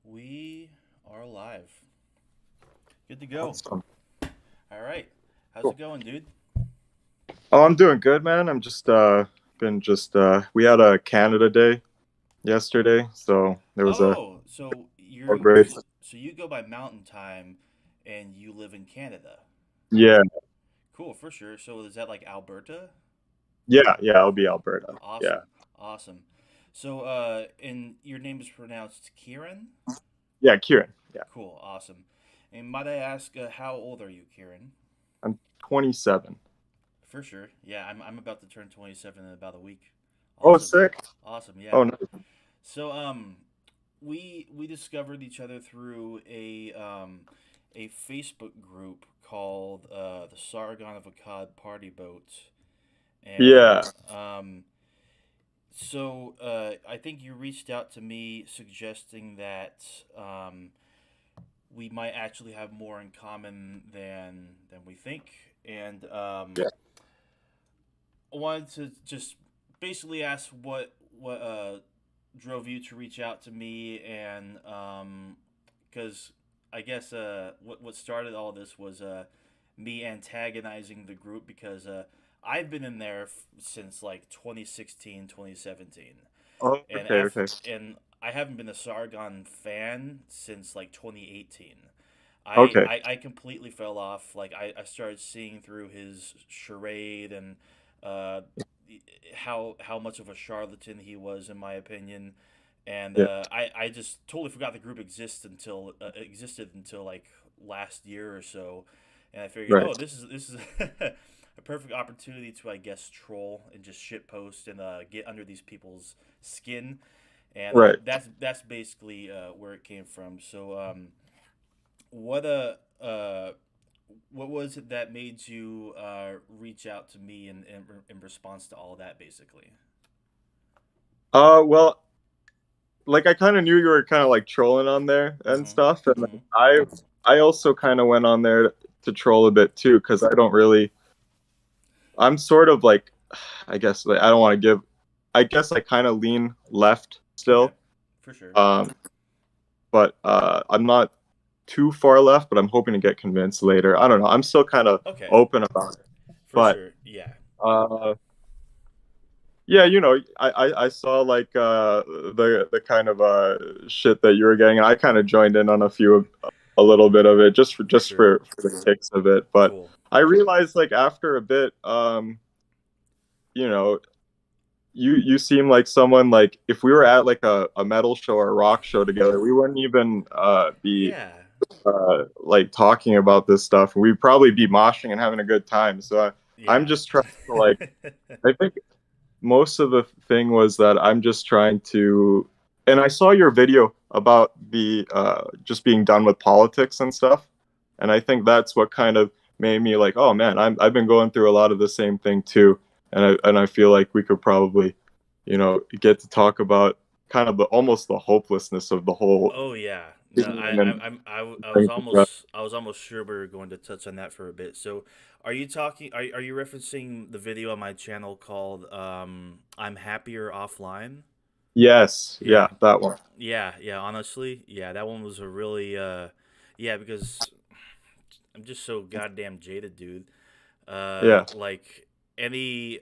We are live. Good to go. Awesome. All right. How's it Cool. going, dude? Oh, I'm doing good, man. I'm just been just we had a Canada Day yesterday, so there was a Oh, so you celebration. so you go by Mountain Time, and you live in Canada. Yeah, Cool, for sure. So is that like Alberta? yeah, I'll be Alberta. Yeah, Awesome, awesome. So, and your name is pronounced Kieran. yeah, Kieran. Yeah, Cool, awesome. And might I ask, how old are you, Kieran? I'm 27. For sure. Yeah, I'm about to turn 27 in about a week. Oh, Awesome, sick. awesome. Yeah. Oh, no. So we discovered each other through a Facebook group called the Sargon of Akkad Party Boat, and Yeah. I think you reached out to me suggesting that we might actually have more in common than we think, and Yeah. I wanted to just basically ask what drove you to reach out to me, and because I guess what started all this was me antagonizing the group because I've been in there since like 2016, 2017, Oh, and okay, after okay, and I haven't been a Sargon fan since like 2018. okay. I completely fell off. Like I started seeing through his charade and uh, how much of a charlatan he was, in my opinion. And Yeah. I just totally forgot the group existed until like last year or so. And I figured, Right. oh, this is a perfect opportunity to, I guess, troll and just shit post and get under these people's skin. And Right. that's basically where it came from. So what uh, uh what was it that made you reach out to me in response to all that, basically? Well, like I kind of knew you were kind of like trolling on there and Mm-hmm. stuff, and Mm-hmm. then I also kind of went on there to troll a bit too because I don't really. I'm sort of like, I guess like, I don't want to give. I guess I kind of lean left Okay, still, for sure. um, but I'm not too far left. But I'm hoping to get convinced later. I don't know. I'm still kind of Okay, open about it. for But sure. Yeah. uh, yeah, I saw like the kind of shit that you were getting, and I kind of joined in on a little bit of it For sure. for the kicks of it. But Cool. I realized like after a bit, you know, you seem like someone like if we were at like a metal show or a rock show together, we wouldn't even be Yeah. like talking about this stuff. We'd probably be moshing and having a good time. So I'm Yeah. just trying to like I think most of the thing was that I'm just trying to, and I saw your video about the just being done with politics and stuff, and I think that's what kind of made me like, oh man, I've been going through a lot of the same thing too, and I feel like we could probably, get to talk about kind of the almost the hopelessness of the whole Oh yeah. No, thing and I was almost sure we were going to touch on that for a bit. So, are you referencing the video on my channel called "I'm Happier Offline"? yes, Yeah. yeah, that one, Yeah, honestly, yeah, that one was a really yeah, because I'm just so goddamn jaded, dude. yeah, Like any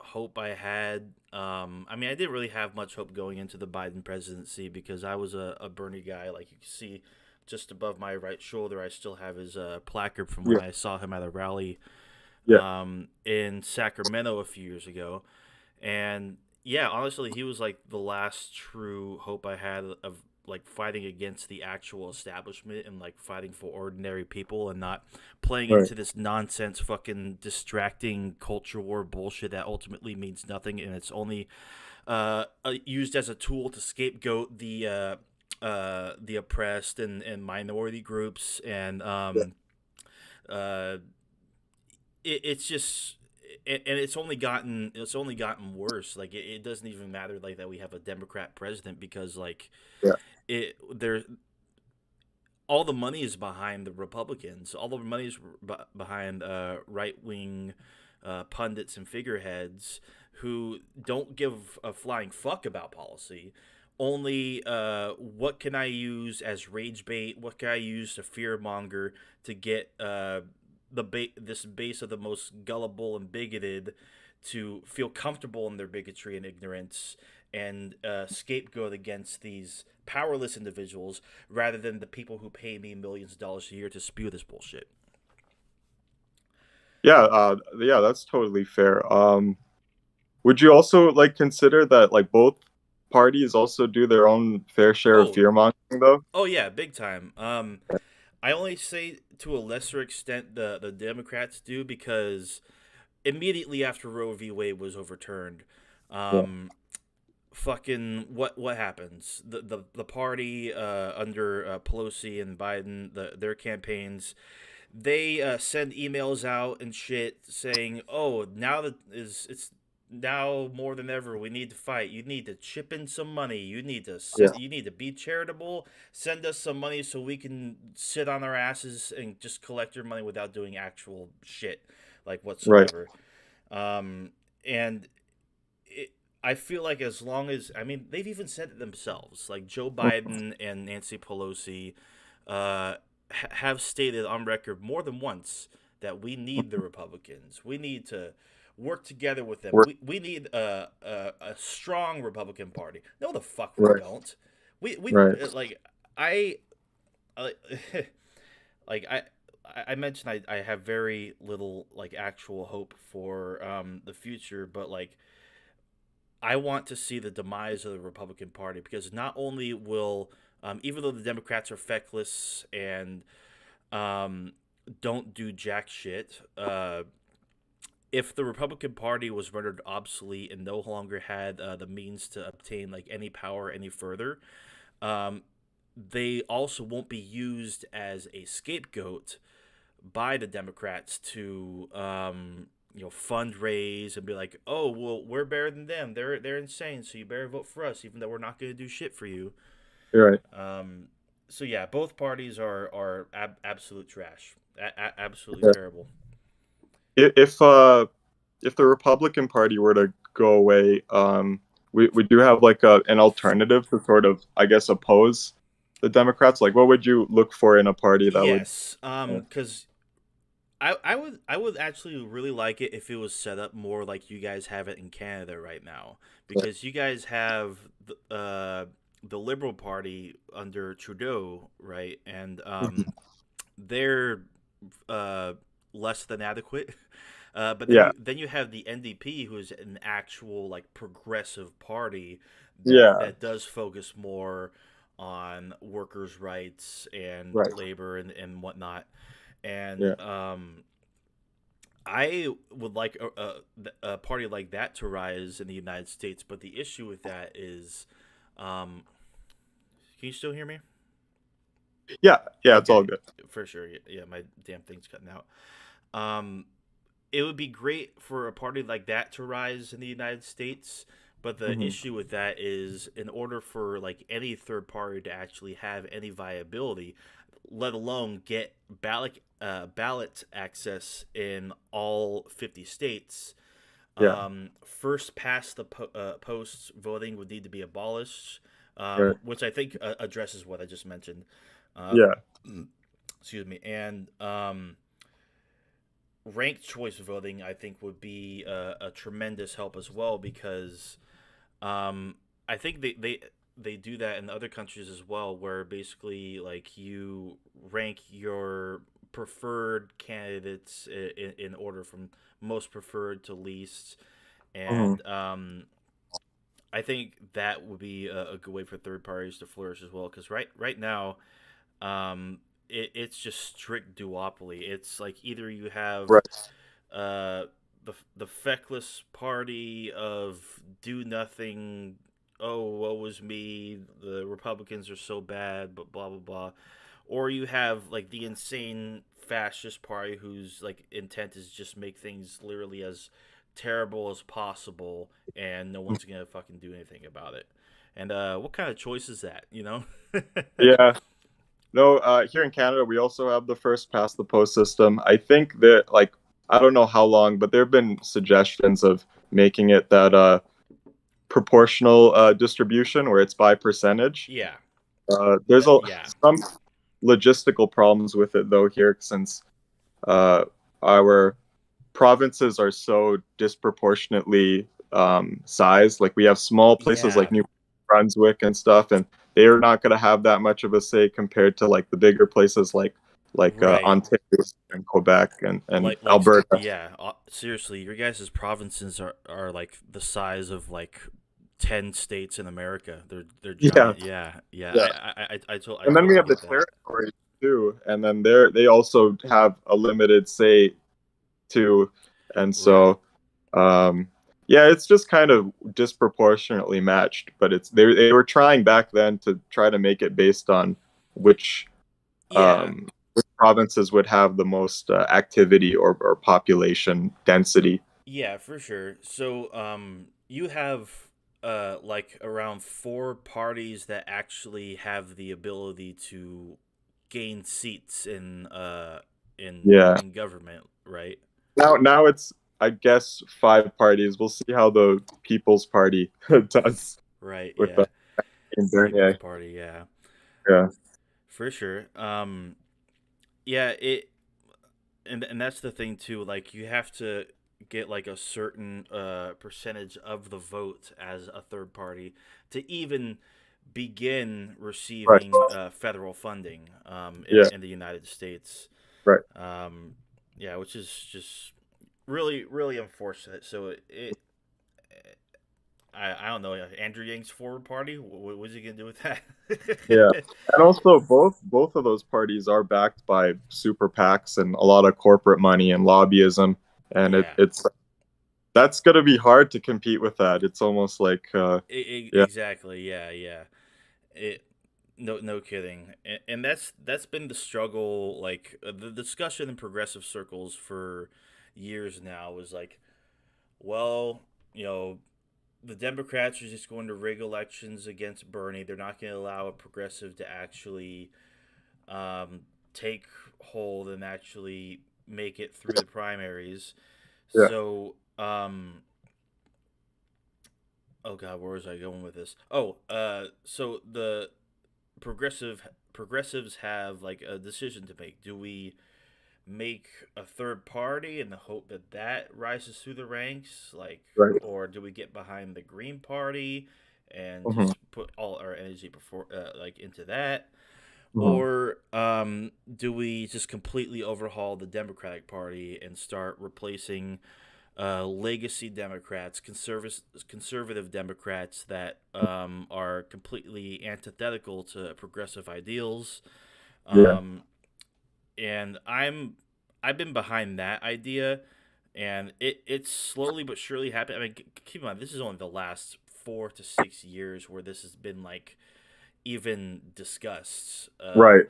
hope I had, I mean, I didn't really have much hope going into the Biden presidency because I was a Bernie guy. Like you can see just above my right shoulder, I still have his placard from when yeah, I saw him at a rally yeah, in Sacramento a few years ago. And yeah, honestly, he was like the last true hope I had of like fighting against the actual establishment and like fighting for ordinary people and not playing right, into this nonsense fucking distracting culture war bullshit that ultimately means nothing and it's only used as a tool to scapegoat the oppressed and minority groups and yeah, uh, it's just and it's only gotten worse. Like it doesn't even matter like that we have a Democrat president because like yeah, it there all the money is behind the Republicans. All the money is behind right wing pundits and figureheads who don't give a flying fuck about policy only what can I use as rage bait? What can I use to fear monger to get this base of the most gullible and bigoted to feel comfortable in their bigotry and ignorance and scapegoat against these powerless individuals rather than the people who pay me millions of dollars a year to spew this bullshit. Yeah, yeah, that's totally fair. Would you also like consider that like both parties also do their own fair share of Oh, fear mongering though? oh yeah, big time. I only say to a lesser extent the Democrats do because immediately after Roe v. Wade was overturned, Yeah. um, fucking what happens? The party under Pelosi and Biden, their campaigns, they send emails out and shit saying, "Oh, now that is it's now more than ever we need to fight. You need to chip in some money. You need to Yeah. send. You need to be charitable. Send us some money so we can sit on our asses and just collect your money without doing actual shit like Right. whatsoever." Um, and it, I feel like as long as I mean they've even said it themselves, like Joe Biden and Nancy Pelosi have stated on record more than once that we need the Republicans. We need to work together with them. Right. We need a strong Republican Party. No, the fuck we Right. don't. We Right. like I like like I mentioned I have very little like actual hope for the future, but like I want to see the demise of the Republican Party because not only will even though the Democrats are feckless and um, don't do jack shit. If the Republican Party was rendered obsolete and no longer had the means to obtain like any power any further, um, they also won't be used as a scapegoat by the Democrats to fundraise and be like, oh well, we're better than them. They're insane, so you better vote for us, even though we're not going to do shit for you. You're right. Um, so yeah, both parties are absolute trash, absolutely Yeah. terrible. If the Republican Party were to go away, we do have like an alternative to sort of, I guess, oppose the Democrats. Like, what would you look for in a party that would? Yes, because I would actually really like it if it was set up more like you guys have it in Canada right now, because you guys have the Liberal Party under Trudeau, right, and they're uh, less than adequate. But then Yeah. you have the NDP, who is an actual like progressive party Yeah. that does focus more on workers' rights and Right. labor and whatnot. And Yeah. I would like a party like that to rise in the United States. But the issue with that is, can you still hear me? Yeah. Yeah. It's all Okay, good. for sure. Yeah, my damn thing's cutting out. Um, it would be great for a party like that to rise in the United States. But the Hmm. issue with that is, in order for like any third party to actually have any viability, let alone get ballot access in all 50 states, Yeah. first past the post voting would need to be abolished, Right. which I think addresses what I just mentioned. Uh, Yeah. excuse me, and ranked choice voting I think would be a tremendous help as well because I think they do that in other countries as well, where basically like you rank your preferred candidates in order from most preferred to least, Hmm. and I think that would be a good way for third parties to flourish as well. Because right now, it's just strict duopoly. It's like either you have Right. uh, the feckless party of do nothing. Oh, woe was me. The Republicans are so bad, but blah blah blah. Or you have like the insane fascist party whose like intent is just make things literally as terrible as possible, and no one's gonna fucking do anything about it. And what kind of choice is that? You know? Yeah. No, here in Canada, we also have the first past the post system. I think that, like, I don't know how long, but there have been suggestions of making it that proportional distribution where it's by percentage. Yeah. There's a Yeah. some logistical problems with it though here, since uh, our provinces are so disproportionately sized. Like we have small places Yeah. like New Brunswick and stuff, and they are not going to have that much of a say compared to like the bigger places like Right. Ontario and Quebec and Like Alberta. yeah, seriously, your guys' provinces are like the size of like 10 states in America. They're Yeah, giant. Yeah. Yeah. yeah. I And then we totally have the get that. territories too, and then they also have a limited say too, and Right. so um, yeah, it's just kind of disproportionately matched. But they were trying back then to try to make it based on which Yeah. um, which provinces would have the most activity or population density. Yeah, for sure. So, you have like around four parties that actually have the ability to gain seats Yeah. in government, right? Now it's, I guess, five parties. We'll see how the People's Party does Right. with the Yeah. in People's Bernier. Party. Yeah, Yeah. for sure. Yeah. And that's the thing too. Like you have to get like a certain percentage of the vote as a third party to even begin Right. receiving federal funding Yeah. in the United States. Right. Um, yeah, which is just really unfortunate. So I don't know, Andrew Yang's forward party. What's he gonna do with that? Yeah. And also both of those parties are backed by super PACs and a lot of corporate money and lobbyism. And Yeah, it's that's gonna be hard to compete with that. It's almost like yeah, exactly. Yeah, yeah. It no kidding. And that's been the struggle. Like the discussion in progressive circles for years now was like, well, you know, the Democrats are just going to rig elections against Bernie. They're not going to allow a progressive to actually um, take hold and actually make it through the primaries. yeah, So, oh God, where was I going with this? Oh, so the progressives have like a decision to make. Do we make a third party in the hope that that rises through the ranks, like, right. or do we get behind the Green Party and Hmm. just put all our energy before like into that, Hmm. or do we just completely overhaul the Democratic Party and start replacing legacy Democrats, conservative Democrats that are completely antithetical to progressive ideals. Yeah, Um, and I've been behind that idea, and it's slowly but surely happening. I mean, keep in mind this is only the last 4 to 6 years where this has been like even discussed, right.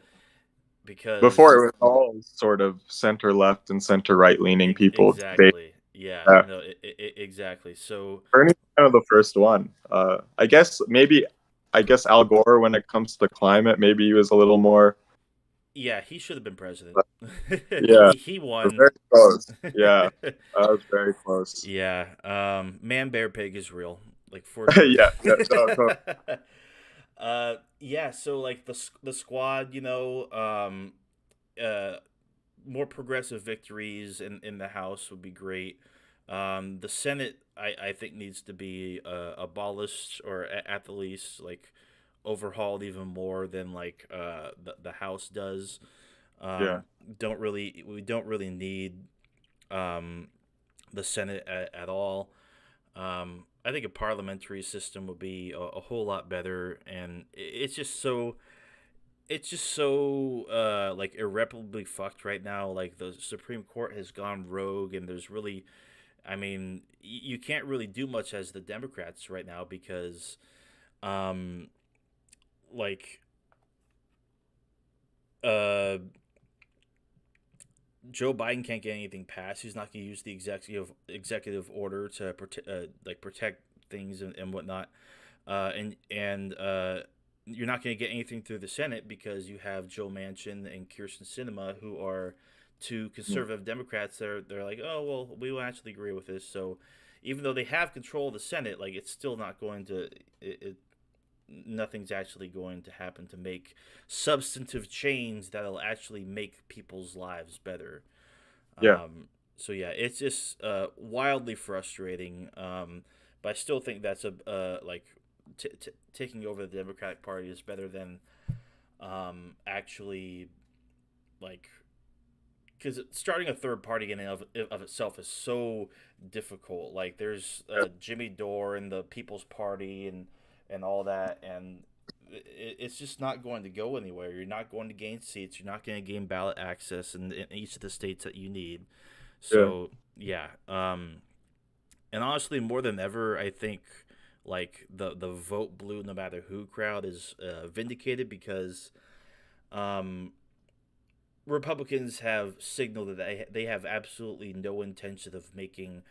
Before because it was all sort of center left and center right leaning people debate exactly, yeah, that. no, exactly. So Bernie's kind of the first one. I guess maybe I guess Al Gore, when it comes to climate, maybe he was a little more. yeah, he should have been president. Yeah, He we're won. very close. Yeah, that was very close. Yeah, man, bear, pig is real, like for sure. Yeah, yeah, no, no, Yeah. So like the squad, uh, more progressive victories in the House would be great. The Senate, I think, needs to be abolished or at the least like overhauled even more than like the House does. yeah, Um, don't really we don't really need um, the Senate at all. I think a parliamentary system would be a whole lot better, and it's just so like irreparably fucked right now. Like the Supreme Court has gone rogue, and there's really, I mean, you can't really do much as the Democrats right now because, um, like, uh, Joe Biden can't get anything passed. He's not going to use the executive order to protect things and whatnot. And you're not going to get anything through the Senate because you have Joe Manchin and Kirsten Sinema, who are two mm, conservative Democrats. They're like, oh well, we will actually agree with this. So even though they have control of the Senate, like it's still not going to nothing's actually going to happen to make substantive change that'll actually make people's lives better. Yeah. So yeah, it's just wildly frustrating. But I still think that's a like taking over the Democratic Party is better than actually like because starting a third party in and of itself is so difficult. Like there's Jimmy Dore and the People's Party and all that, and it's just not going to go anywhere. You're not going to gain seats. You're not going to gain ballot access in each of the states that you need. Yeah. So yeah, and honestly, more than ever, I think like the vote blue no matter who crowd is vindicated because um, Republicans have signaled that they have absolutely no intention of making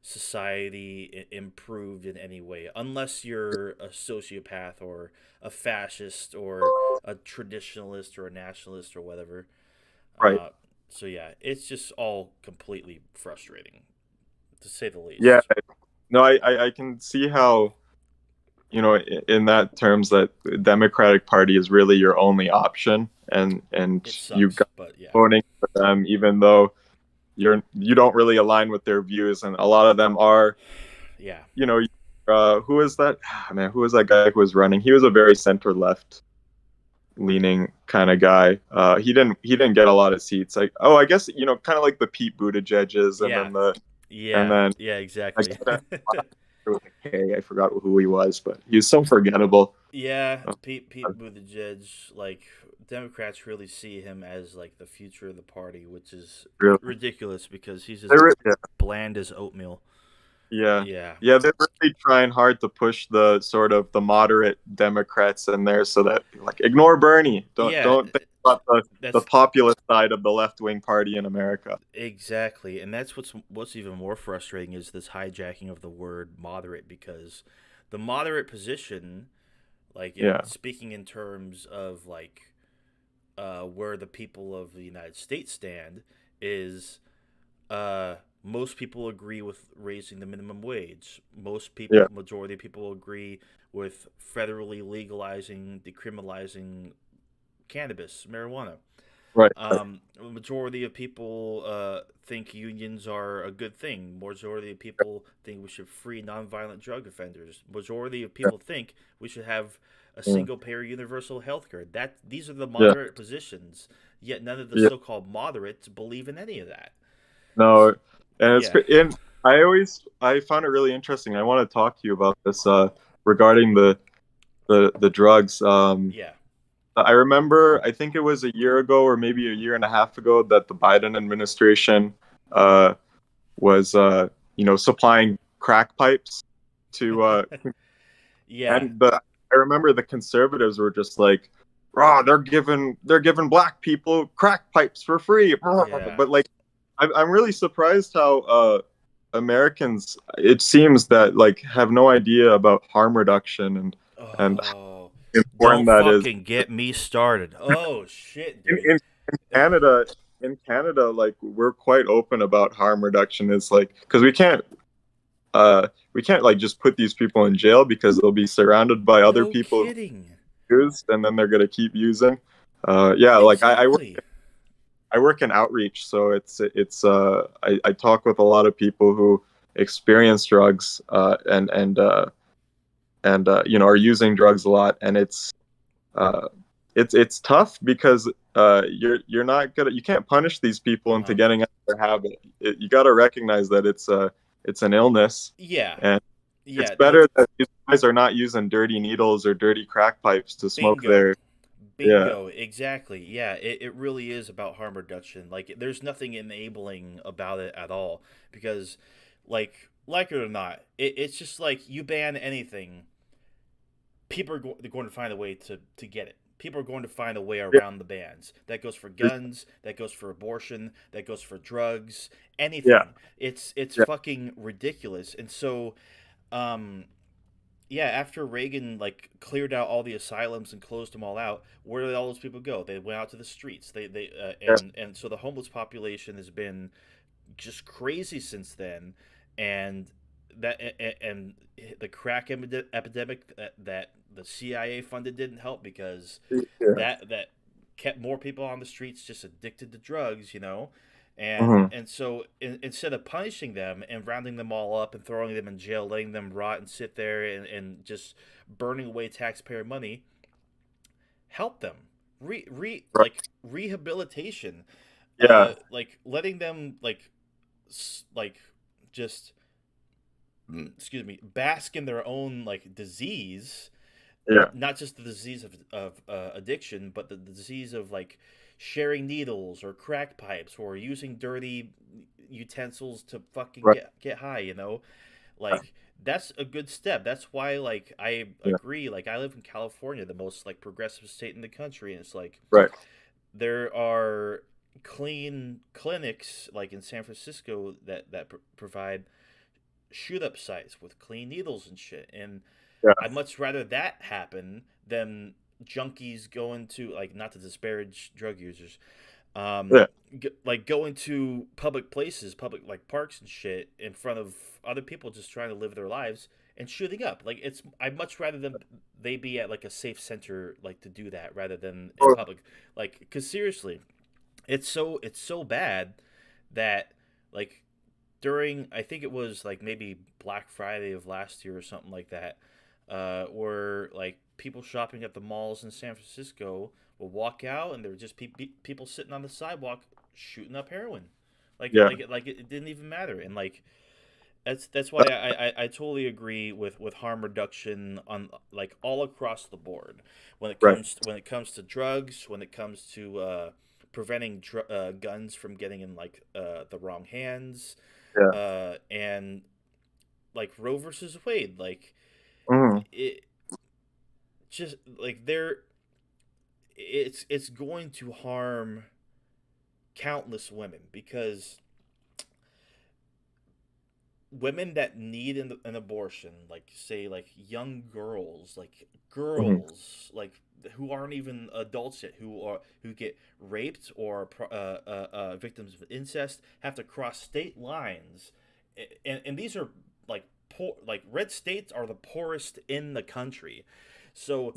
society improved in any way, unless you're a sociopath or a fascist or a traditionalist or a nationalist or whatever. Right. Uh, so yeah, it's just all completely frustrating, to say the Yeah. least. No, I can see how, in that terms that the Democratic Party is really your only option, and It you sucks, got but yeah, voting for them even though you don't really align with their views, and a lot of them are, yeah, you know, who is that? Man, who was that guy who was running? He was a very center left leaning kind of guy. He didn't get a lot of seats. Like, oh, I guess kind of like the Pete Buttigieg's, and yeah, then the and yeah, then yeah, I exactly. said with a K. I forgot who he was, but he was so forgettable. Yeah, Uh, Pete Buttigieg, like Democrats really see him as like the future of the party, which is really, ridiculous because he's as yeah, bland as oatmeal. yeah, Yeah, yeah. They're really trying hard to push the sort of the moderate Democrats in there, so that like ignore Bernie. Don't yeah, don't think about the that's populist side of the left wing party in America. exactly, and that's what's even more frustrating is this hijacking of the word moderate because the moderate position, like Yeah, speaking in terms of like where the people of the United States stand, is most people agree with raising the minimum wage. Most yeah, people, majority of people agree with federally legalizing, decriminalizing cannabis, marijuana. right, A majority of people think unions are a good thing. Majority of people think we should free nonviolent drug offenders. Majority of people think we should have a yeah, single payer universal health care. That these are the yeah, moderate positions. Yet none of the yeah. so-called moderates believe in any of that. No, and Yeah, and I found it really interesting. I want to talk to you about this regarding the drugs. yeah, I remember, I think it was a year ago or maybe a year and a half ago that the Biden administration uh, was, supplying crack pipes to, yeah, and I remember the conservatives were just like, "Raw, they're giving black people crack pipes for free," yeah. but like, I'm really surprised how Americans, it seems that like have no idea about harm reduction and how Oh, important don't that is. fucking get me started. Oh shit, in, dude. in Canada, like we're quite open about harm reduction. It's like because we can't like just put these people in jail because they'll be surrounded by other No people kidding. who used, and then they're gonna keep using. Yeah, like Exactly. I work in outreach, so I talk with a lot of people who experience drugs and are using drugs a lot, and uh, it's tough because you're not gonna you can't punish these people Uh into huh. getting out of their habit. You got to recognize that it's an illness, Yeah. and it's Yeah. better that these guys are not using dirty needles or dirty crack pipes to smoke Bingo. their. Yeah, Bingo. Exactly. Yeah. It really is about harm reduction. Like, there's nothing enabling about it at all because, like it or not, it's just like you ban anything, people are going to find a way to get it. People are going to find a way yeah, around the bans. That goes for guns. That goes for abortion. That goes for drugs. yeah, Anything. It's yeah, fucking ridiculous. And so, um, yeah, after Reagan like cleared out all the asylums and closed them all out, where did all those people go? They went out to the streets. They yeah, and so the homeless population has been just crazy since then, and and the crack epidemic that the CIA funded didn't help, because Yeah. that kept more people on the streets just addicted to drugs, and Hmm. so instead of punishing them and rounding them all up and throwing them in jail, letting them rot and sit there and just burning away taxpayer money, help them. Right. Like rehabilitation, Yeah. like letting them like just excuse me, bask in their own like disease, Yeah. not just the disease of addiction, but the disease of like sharing needles or crack pipes or using dirty utensils to fucking Right. get high, like that's a good step. That's why like I Yeah. agree, like I live in California, the most like progressive state in the country, and it's like Right. there are clean clinics like in San Francisco that provide shoot up sites with clean needles and shit. And Yeah. I'd much rather that happen than junkies going to, like, not to disparage drug users, um, Yeah. like going to public places, public like parks and shit, in front of other people just trying to live their lives and shooting up. Like I'd much rather than they be at like a safe center, like to do that rather than in Oh, public. Like, because seriously, it's so bad that like during, I think it was like maybe Black Friday of last year or something like that, where like people shopping at the malls in San Francisco will walk out and there were just people sitting on the sidewalk shooting up heroin, yeah. like it didn't even matter. And like that's why I totally agree with harm reduction on like all across the board Right. when it comes to drugs, when it comes to preventing guns from getting in like the wrong hands, Yeah. and like Roe versus Wade, like Hmm. it just like there, it's going to harm countless women, because women that need an abortion, like say like young girls, like Hmm. who aren't even adults yet, who get raped or victims of incest, have to cross state lines, and these are like poor, like red states are the poorest in the country, so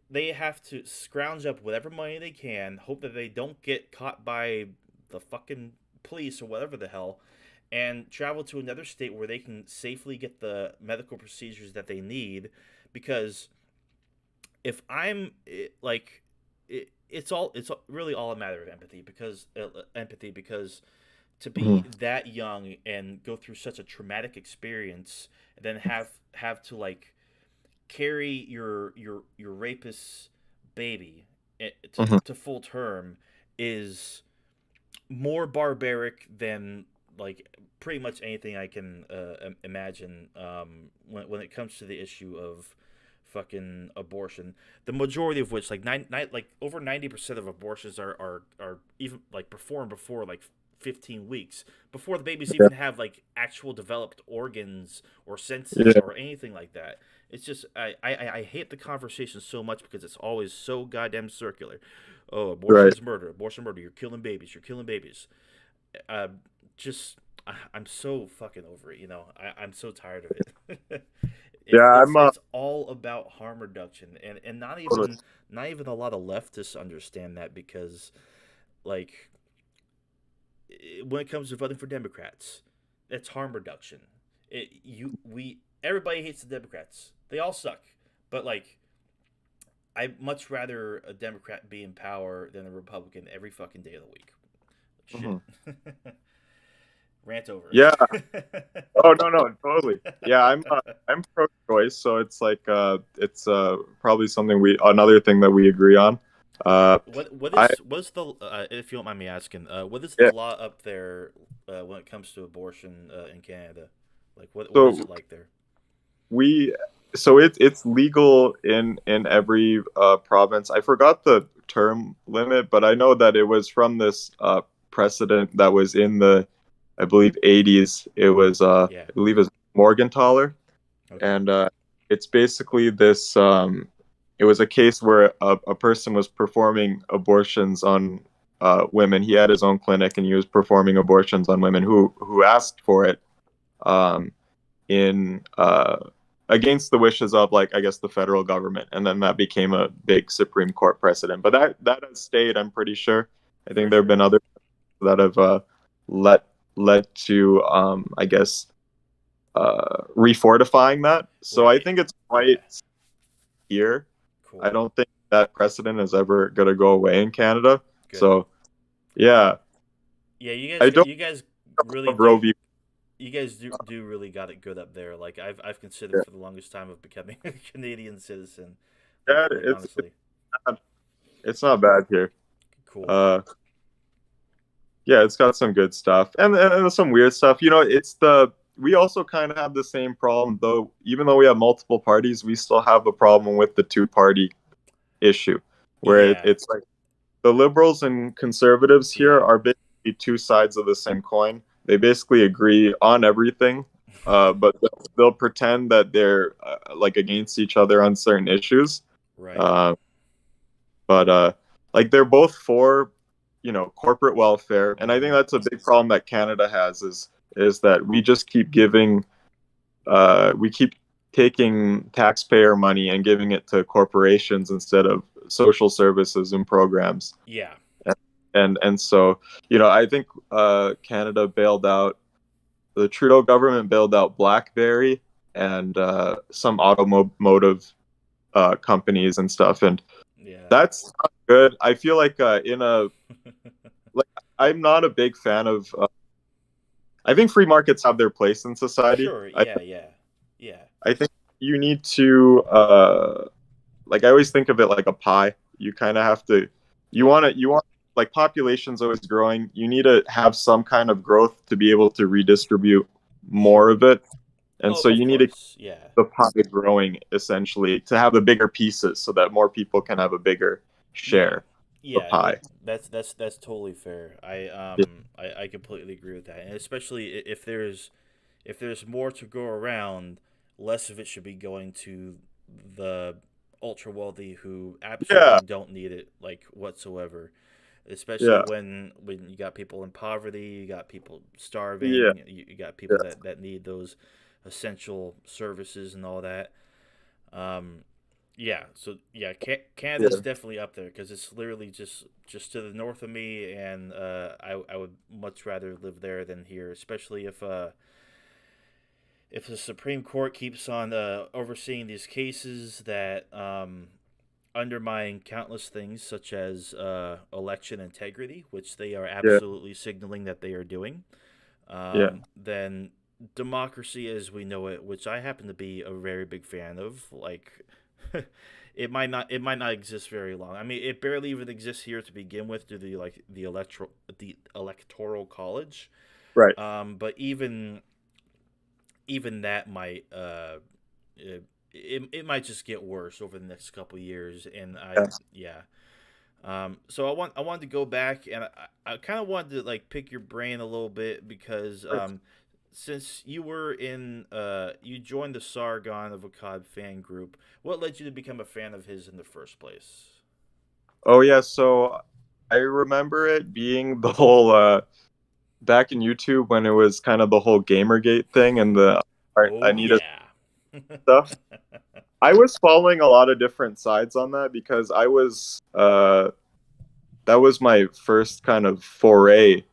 they have to scrounge up whatever money they can, hope that they don't get caught by the fucking police or whatever the hell, and travel to another state where they can safely get the medical procedures that they need. Because if I'm like it's really all a matter of empathy, because to Hmm. be that young and go through such a traumatic experience and then have to like carry your rapist's baby Hmm. to full term is more barbaric than like pretty much anything I can imagine, when it comes to the issue of fucking abortion. The majority of which, like like over 90% of abortions are even like performed before like 15 weeks, before the babies Yeah. even have like actual developed organs or senses Yeah. or anything like that. It's just I hate the conversation so much because it's always so goddamn circular. Oh, abortion Right. is murder. Abortion murder. You're killing babies. You're killing babies. Uh, just I'm so fucking over it. I'm so tired of it. Yeah. It's all about harm reduction, and not even a lot of leftists understand that, because like when it comes to voting for Democrats, it's harm reduction. Everybody hates the Democrats. They all suck. But like I'd much rather a Democrat be in power than a Republican every fucking day of the week. Shit. Mhm. Rant over. Yeah. Oh, no, no, totally. Yeah, I'm pro-choice, so it's like it's probably something we another thing that we agree on. Uh, I What's the if you don't mind me asking, what is the Yeah. law up there when it comes to abortion in Canada? Like what is So it like there? we it's legal in every province. I forgot the term limit, but I know that it was from this precedent that was in the, I believe, 80s. It was Yeah. I believe it was Morgenthaler, Okay. and it's basically this. It was a case where a person was performing abortions on women. He had his own clinic, and he was performing abortions on women who asked for it. Um, in against the wishes of, like, I guess the federal government, and then that became a big Supreme Court precedent. But that has stayed, I'm pretty sure. I For think there have been sure. other that have led led to I guess refortifying that. So I Right. think it's Yeah. right here. I Cool. don't think that precedent is ever going to go away in Canada. Good. So yeah, Yeah, I don't you guys really love Roe do v. you guys do really got it good up there. Like I've considered Yeah, for the longest time of becoming a Canadian citizen. yeah, Like it's honestly. not, it's not bad here. Cool. Uh, yeah, it's got some good stuff and some weird stuff. You know, it's the we also kind of have the same problem though. Even though we have multiple parties, we still have the problem with the two-party issue, where Yeah. it's like the liberals and conservatives here Yeah. are basically two sides of the same coin. They basically agree on everything, but they'll pretend that they're like against each other on certain issues. Right. Uh, but like they're both for, you know, corporate welfare, and I think Mhm. that's a big problem that Canada has is that we just keep giving, we keep taking taxpayer money and giving it to corporations instead of social services and programs. Yeah. And so, you know, I think Canada bailed out, the Trudeau government bailed out BlackBerry and some automotive companies and stuff, and Yeah. that's not good. I feel like in a like I'm not a big fan of. I think free markets have their place in society. Sure. Yeah. Yeah. Yeah. I think you need to like I always think of it like a pie. You kind of have to Yeah. you want like population's always growing. You need to have some kind of growth to be able to redistribute more Sure. of it. And Oh, so of you need to keep course. Yeah. the pie growing essentially to have the bigger pieces so that more people can have a bigger Yeah. share of the Yeah. pie. That's totally fair. Yeah. I completely agree with that, and especially if there's more to go around, less of it should be going to the ultra wealthy who Yeah. absolutely don't need it like whatsoever. Especially Yeah. when you got people in poverty, you got people Yeah. starving, you got people Yeah. that need those essential services and all that. Um, yeah, so yeah, Canada's Yeah. definitely up there because it's literally just to the north of me, and I would much rather live there than here, especially if the Supreme Court keeps on overseeing these cases that undermine countless things, such as election integrity, which they are Yeah. absolutely signaling that they are doing. Yeah. Then democracy as we know it, which I happen to be a very big fan of, like it might not exist very long. I mean, it barely even exists here to begin with due to the electoral college. Right. But even that might it might just get worse over the next couple years, and Yeah. yeah. So I wanted to go back, and I kind of wanted to like pick your brain a little bit because since you were in you joined the Sargon of Akkad fan group, what led you to become a fan of his in the first place? Oh yeah. So I remember it being the whole back in YouTube when it was kind of the whole Gamergate thing and the Oh I need a yeah. stuff. I was following a lot of different sides on that because I was that was my first kind of foray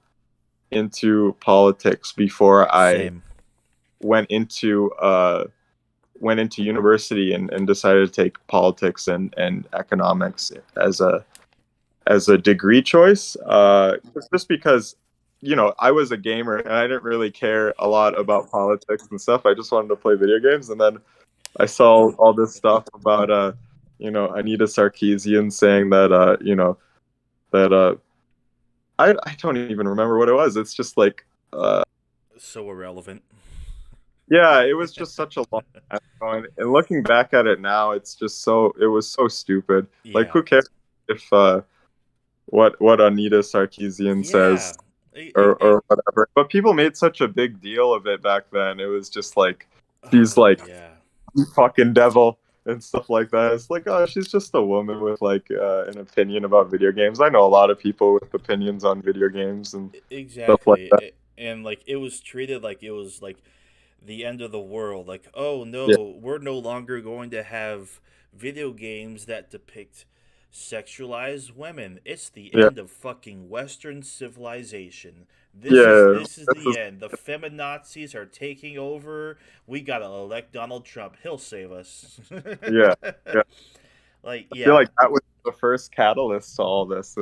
into politics before I Same. went into uh went into university and decided to take politics and economics as a degree choice. Just because, you know, I was a gamer and I didn't really care a lot about politics and stuff. I just wanted to play video games, and then I saw all this stuff about you know, Anita Sarkeesian saying that you know, that I don't even remember what it was. It's just like So irrelevant. yeah, it was just such a long time ago. And looking back at it now, it's just so it was so stupid. Like Yeah. who cares if what Anita Sarkeesian says Yeah. It, or whatever. But people made such a big deal of it back then. It was just like she's oh like yeah. fucking devil and stuff like that. It's like, oh, she's just a woman with like an opinion about video games. I know a lot of people with opinions on video games and stuff like Exactly. that. And like it was treated like it was like the end of the world. Like, oh Yeah, no, we're no longer going to have video games that depict sexualized women. It's the yeah, end of fucking Western civilization. This is yeah. this is the end. The feminazis are taking over. We gotta elect Donald Trump. He'll save us. Yeah, yeah. Like, I feel yeah. like that was the first catalyst to all this.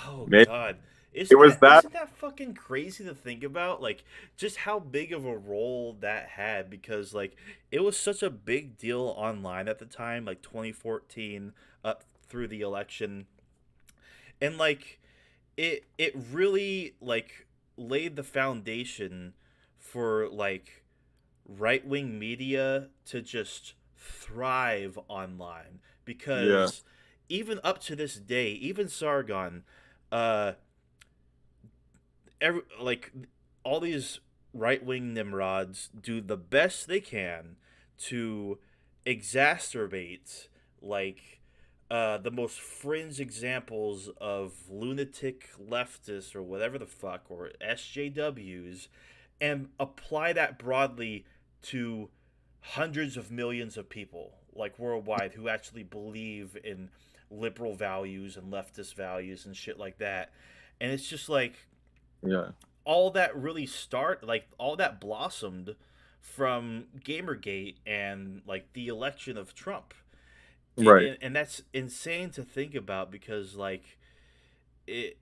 Oh Maybe God. it Isn't was that that. isn't that fucking crazy to think about? Like, just how big of a role that had, because like it was such a big deal online at the time, like 2014 up through the election. And like it really like laid the foundation for like right-wing media to just thrive online, Yeah, because even up to this day, even Sargon, uh like all these right-wing nimrods do the best they can to exacerbate like the most fringe examples of lunatic leftists or whatever the fuck, or SJWs, and apply that broadly to hundreds of millions of people like worldwide who actually believe in liberal values and leftist values and shit like that. And it's just like yeah. all that really all that blossomed from Gamergate and like the election of Trump. Right. And that's insane to think about, because like it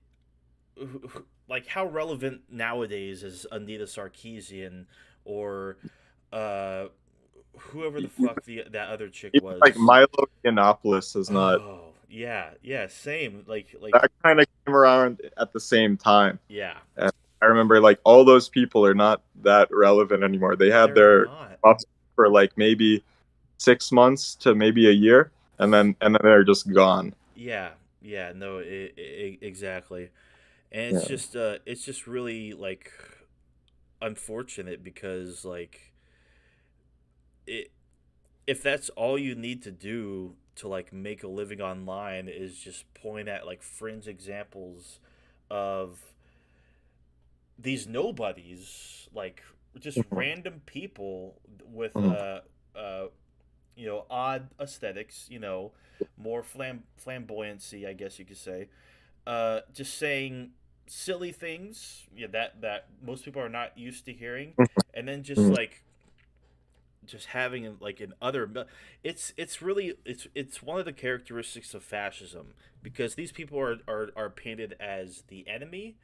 like how relevant nowadays is Anita Sarkeesian, or uh whoever the fuck that other chick Even like was. Milo Yiannopoulos is not. Oh yeah, yeah, same. Like That kind of came around at the same time. yeah, And I remember like all those people are not that relevant anymore. They had they're their not. buffs for like maybe 6 months to maybe a year, and then they're just gone. Yeah, yeah, no, exactly. And Yeah. it's just really like unfortunate, because like it if that's all you need to do to like make a living online is just point at like fringe examples of these nobodies, like just Mhm. random people with Mhm. odd aesthetics, more flamboyancy, I guess you could say, just saying silly things, yeah, that most people are not used to hearing, and then just Mhm. like just having like an other, it's really it's one of the characteristics of fascism, because these people are painted as the enemy,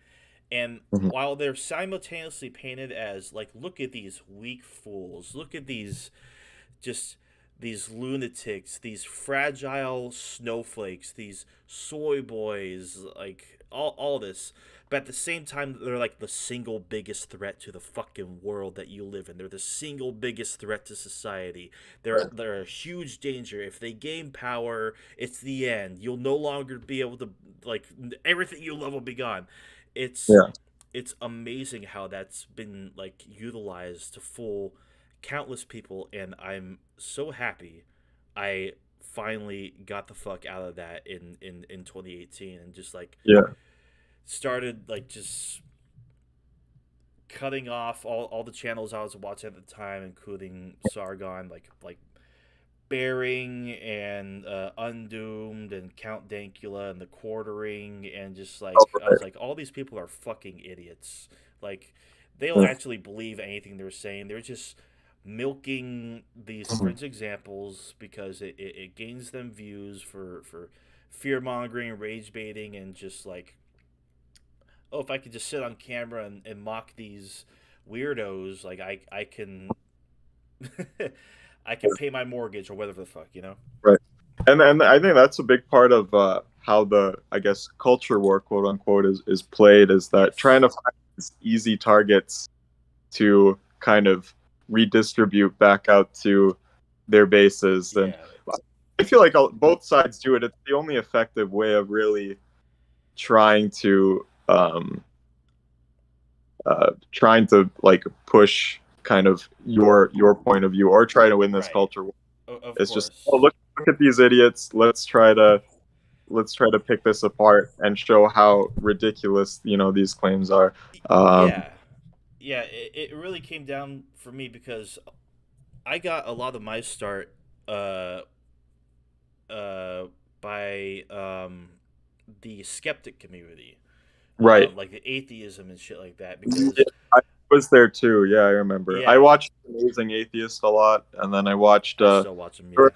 and Mhm. while they're simultaneously painted as like, look at these weak fools, look at just these lunatics, these fragile snowflakes, these soy boys, like all this. But at the same time, they're like the single biggest threat to the fucking world that you live in. They're the single biggest threat to society. They're a huge danger. If they gain power, it's the end. You'll no longer be able to, like, everything you love will be gone. It's Yeah. it's amazing how that's been like utilized to fool countless people, and I'm so happy I finally got the fuck out of that in 2018, and just like Yeah. started like just cutting off all the channels I was watching at the time, including Sargon, like Bearing and Undoomed and Count Dankula and the Quartering, and just like All I was right. like, all these people are fucking idiots. Like, they don't Mhm. actually believe anything they're saying. They're just milking these fringe examples because it gains them views for fear mongering, rage baiting, and just like, oh, if I could just sit on camera and mock these weirdos, like I can I can pay my mortgage or whatever the fuck, you know? Right. And I think that's a big part of how the, I guess, culture war, quote unquote, is played, is that trying Yes. to find these easy targets to kind of redistribute back out to their bases. And Yeah. I feel like both sides do it. It's the only effective way of really trying to like push kind of your point of view, or try to win this Right. culture war. Of It's just, oh, course. look at these idiots. Let's try to pick this apart and show how ridiculous these claims are. Um, Yeah. yeah, it really came down for me because I got a lot of my start uh uh by the skeptic community, Right. like the atheism and shit like that. Because I was there too. Yeah, I remember. I yeah, watched Amazing Atheist a lot, and then I watched. I still watch them. Yeah.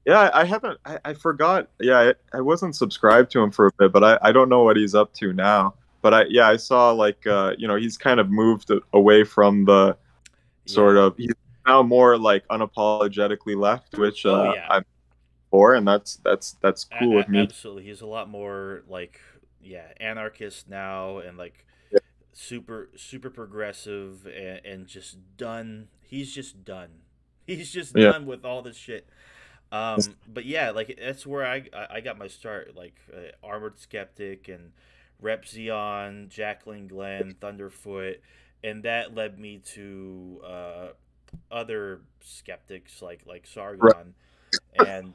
Yeah, I haven't. I forgot. Yeah, I wasn't subscribed to him for a bit, but I don't know what he's up to now. But I saw like he's kind of moved away from the sort Yeah. of he's now more like unapologetically left, which Oh yeah. I'm for, and that's cool with me. Absolutely, he's a lot more like, yeah, anarchist now, and like Yeah, super progressive, and just done. He's just done. He's just yeah, done with all this shit. But yeah, like that's where I got my start. Like Armored Skeptic and Rep Zeon, Jacqueline Glenn, Thunderfoot, and that led me to other skeptics like right, Sargon, and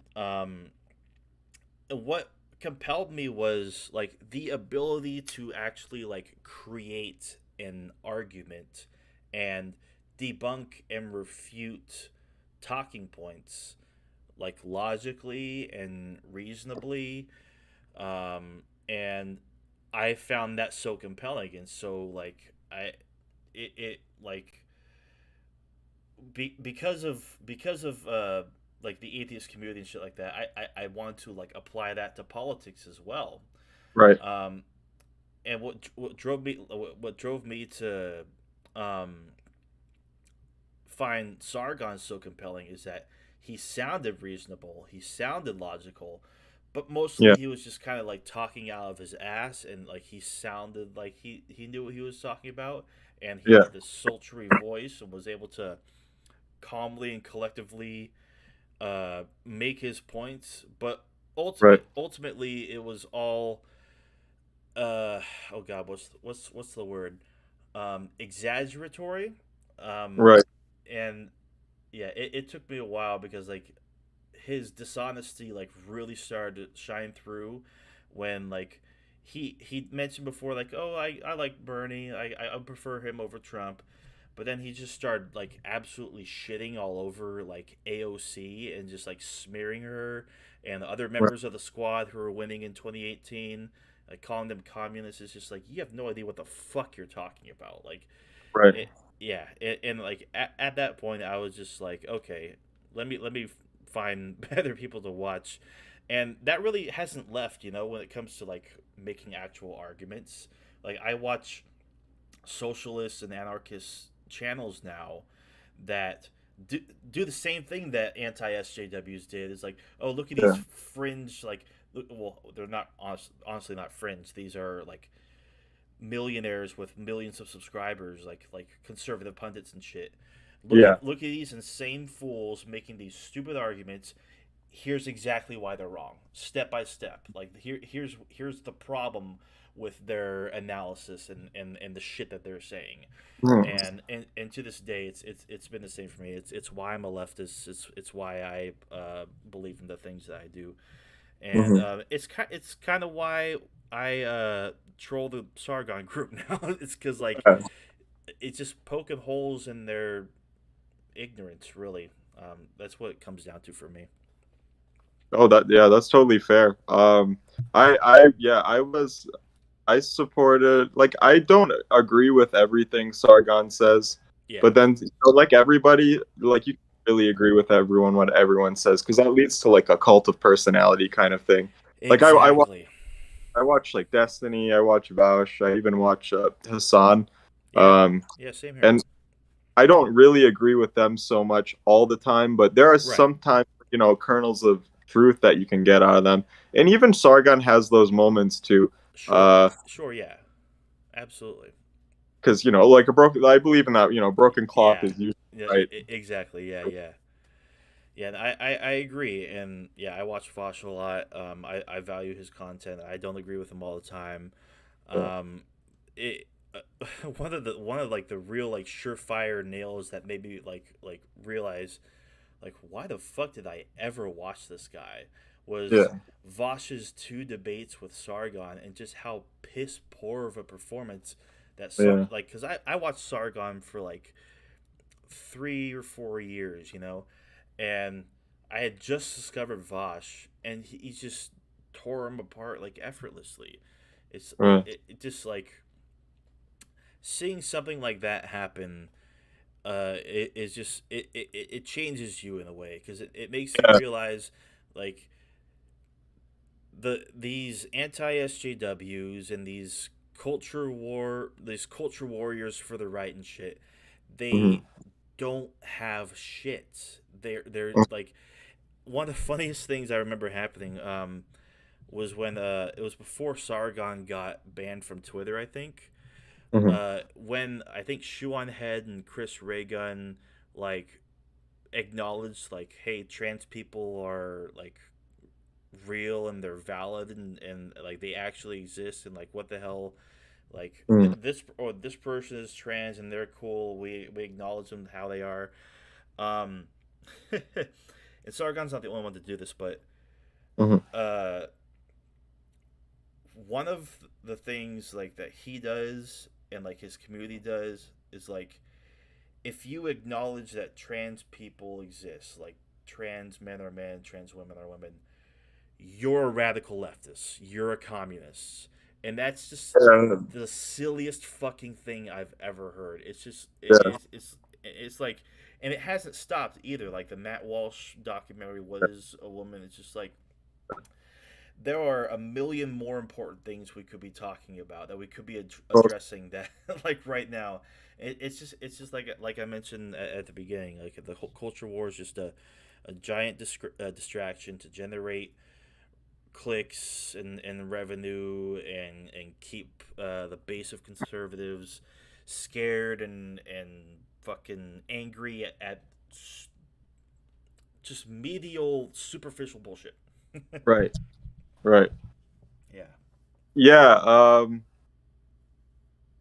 what compelled me was like the ability to actually like create an argument and debunk and refute talking points like logically and reasonably, and I found that so compelling. And so like it like because of like the atheist community and shit like that, I wanted to like apply that to politics as well. right. um and what drove me to um find Sargon so compelling is that he sounded reasonable, he sounded logical, but mostly Yeah, he was just kind of like talking out of his ass, and like he sounded like he knew what he was talking about, and he yeah, had this sultry voice and was able to calmly and collectively make his points. But right, ultimately it was all oh god, what's the word, exaggeratory, um right, and yeah, it took me a while because like his dishonesty like really started to shine through when like he mentioned before like, oh, I like Bernie, I prefer him over Trump, but then he just started like absolutely shitting all over like AOC and just like smearing her and the other right, members of the squad who were winning in 2018, like calling them communists. Is just like, you have no idea what the fuck you're talking about. Like right. it, yeah, and like at that point I was just like, okay, let me find better people to watch, and that really hasn't left. When it comes to like making actual arguments, like I watch socialist and anarchist channels now that do, do the same thing that anti SJWs did. Is like, oh, look at these Yeah, fringe, like, well, they're not honestly not fringe. These are like millionaires with millions of subscribers, like conservative pundits and shit. Look yeah. at look at these insane fools making these stupid arguments. Here's exactly why they're wrong, step by step. Like here's the problem with their analysis and the shit that they're saying. Mhm, And to this day, it's been the same for me. It's why I'm a leftist. It's why I believe in the things that I do, and mhm. it's kind of why I troll the Sargon group now. It's because like Yeah. it's just poking holes in their ignorance. Really, that's what it comes down to for me. Oh, yeah, that's totally fair. Yeah, I supported, like, I don't agree with everything Sargon says, Yeah, but then like everybody, like you can't really agree with everyone what everyone says because that leads to like a cult of personality kind of thing. Like exactly. I watch like Destiny, I watch Vaush, I even watch Hassan, Yeah, um, yeah, same here. and I don't really agree with them so much all the time, but there are Right. sometimes, kernels of truth that you can get out of them. And even Sargon has those moments too. Sure. Uh, Sure. Yeah. Absolutely. because like a broken, I believe in that. Broken clock Yeah. is usually Yeah. right. Exactly. Yeah. Yeah. Yeah. And I agree. And yeah, I watch Fosh a lot. I value his content. I don't agree with him all the time. Yeah, Um, it one of like the real like surefire nails that made me like realize like, why the fuck did I ever watch this guy, was yeah, Vosh's two debates with Sargon and just how piss poor of a performance Yeah. Like, because I watched Sargon for like 3 or 4 years, and I had just discovered Vosh, and he just tore him apart like effortlessly. Right. It just like seeing something like that happen. It is just it changes you in a way because it makes you Yeah. realize like these anti SJWs and these culture warriors for the right and shit, Hmm. they don't have shit. They're like one of the funniest things I remember happening was when it was before Sargon got banned from Twitter, I think. Hmm. When I think Shoe on Head and Chris Raygun like acknowledged like, hey, trans people are like real and they're valid and like they actually exist and like what the hell like Hmm. this person is trans and they're cool, we acknowledge them how they are. um and Sargon's not the only one to do this, but Hmm. uh one of the things like that he does and like his community does is like if you acknowledge that trans people exist, like trans men are men, trans women are women, you're a radical leftist. You're a communist. And that's just Yeah. the silliest fucking thing I've ever heard. It's just Yeah. it's like, and it hasn't stopped either. Like the Matt Walsh documentary, "What Is a Woman?" It's just like there are a million more important things we could be talking about that we could be addressing that like right now. It's just like I mentioned at the beginning. Like the whole culture war is just a giant distraction to generate clicks and revenue and keep the base of conservatives scared and fucking angry at just medial superficial bullshit. Right. Right. Yeah. Yeah.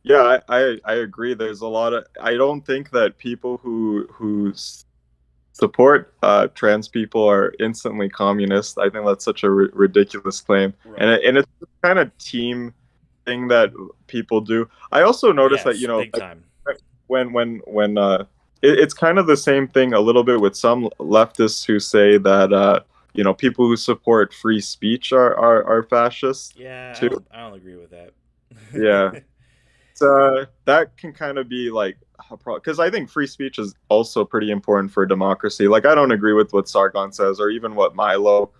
Yeah, I agree. There's a lot of I don't think that people who support trans people are instantly communist. I think that's such a ridiculous claim, and Right. it's kind of team thing that people do. I also noticed that Yes, big like, time. when it's kind of the same thing a little bit with some leftists who say that people who support free speech are fascists Yeah, too. I don't agree with that. Yeah, that can kind of be like a problem because I think free speech is also pretty important for democracy. Like, I don't agree with what Sargon says or even what Milo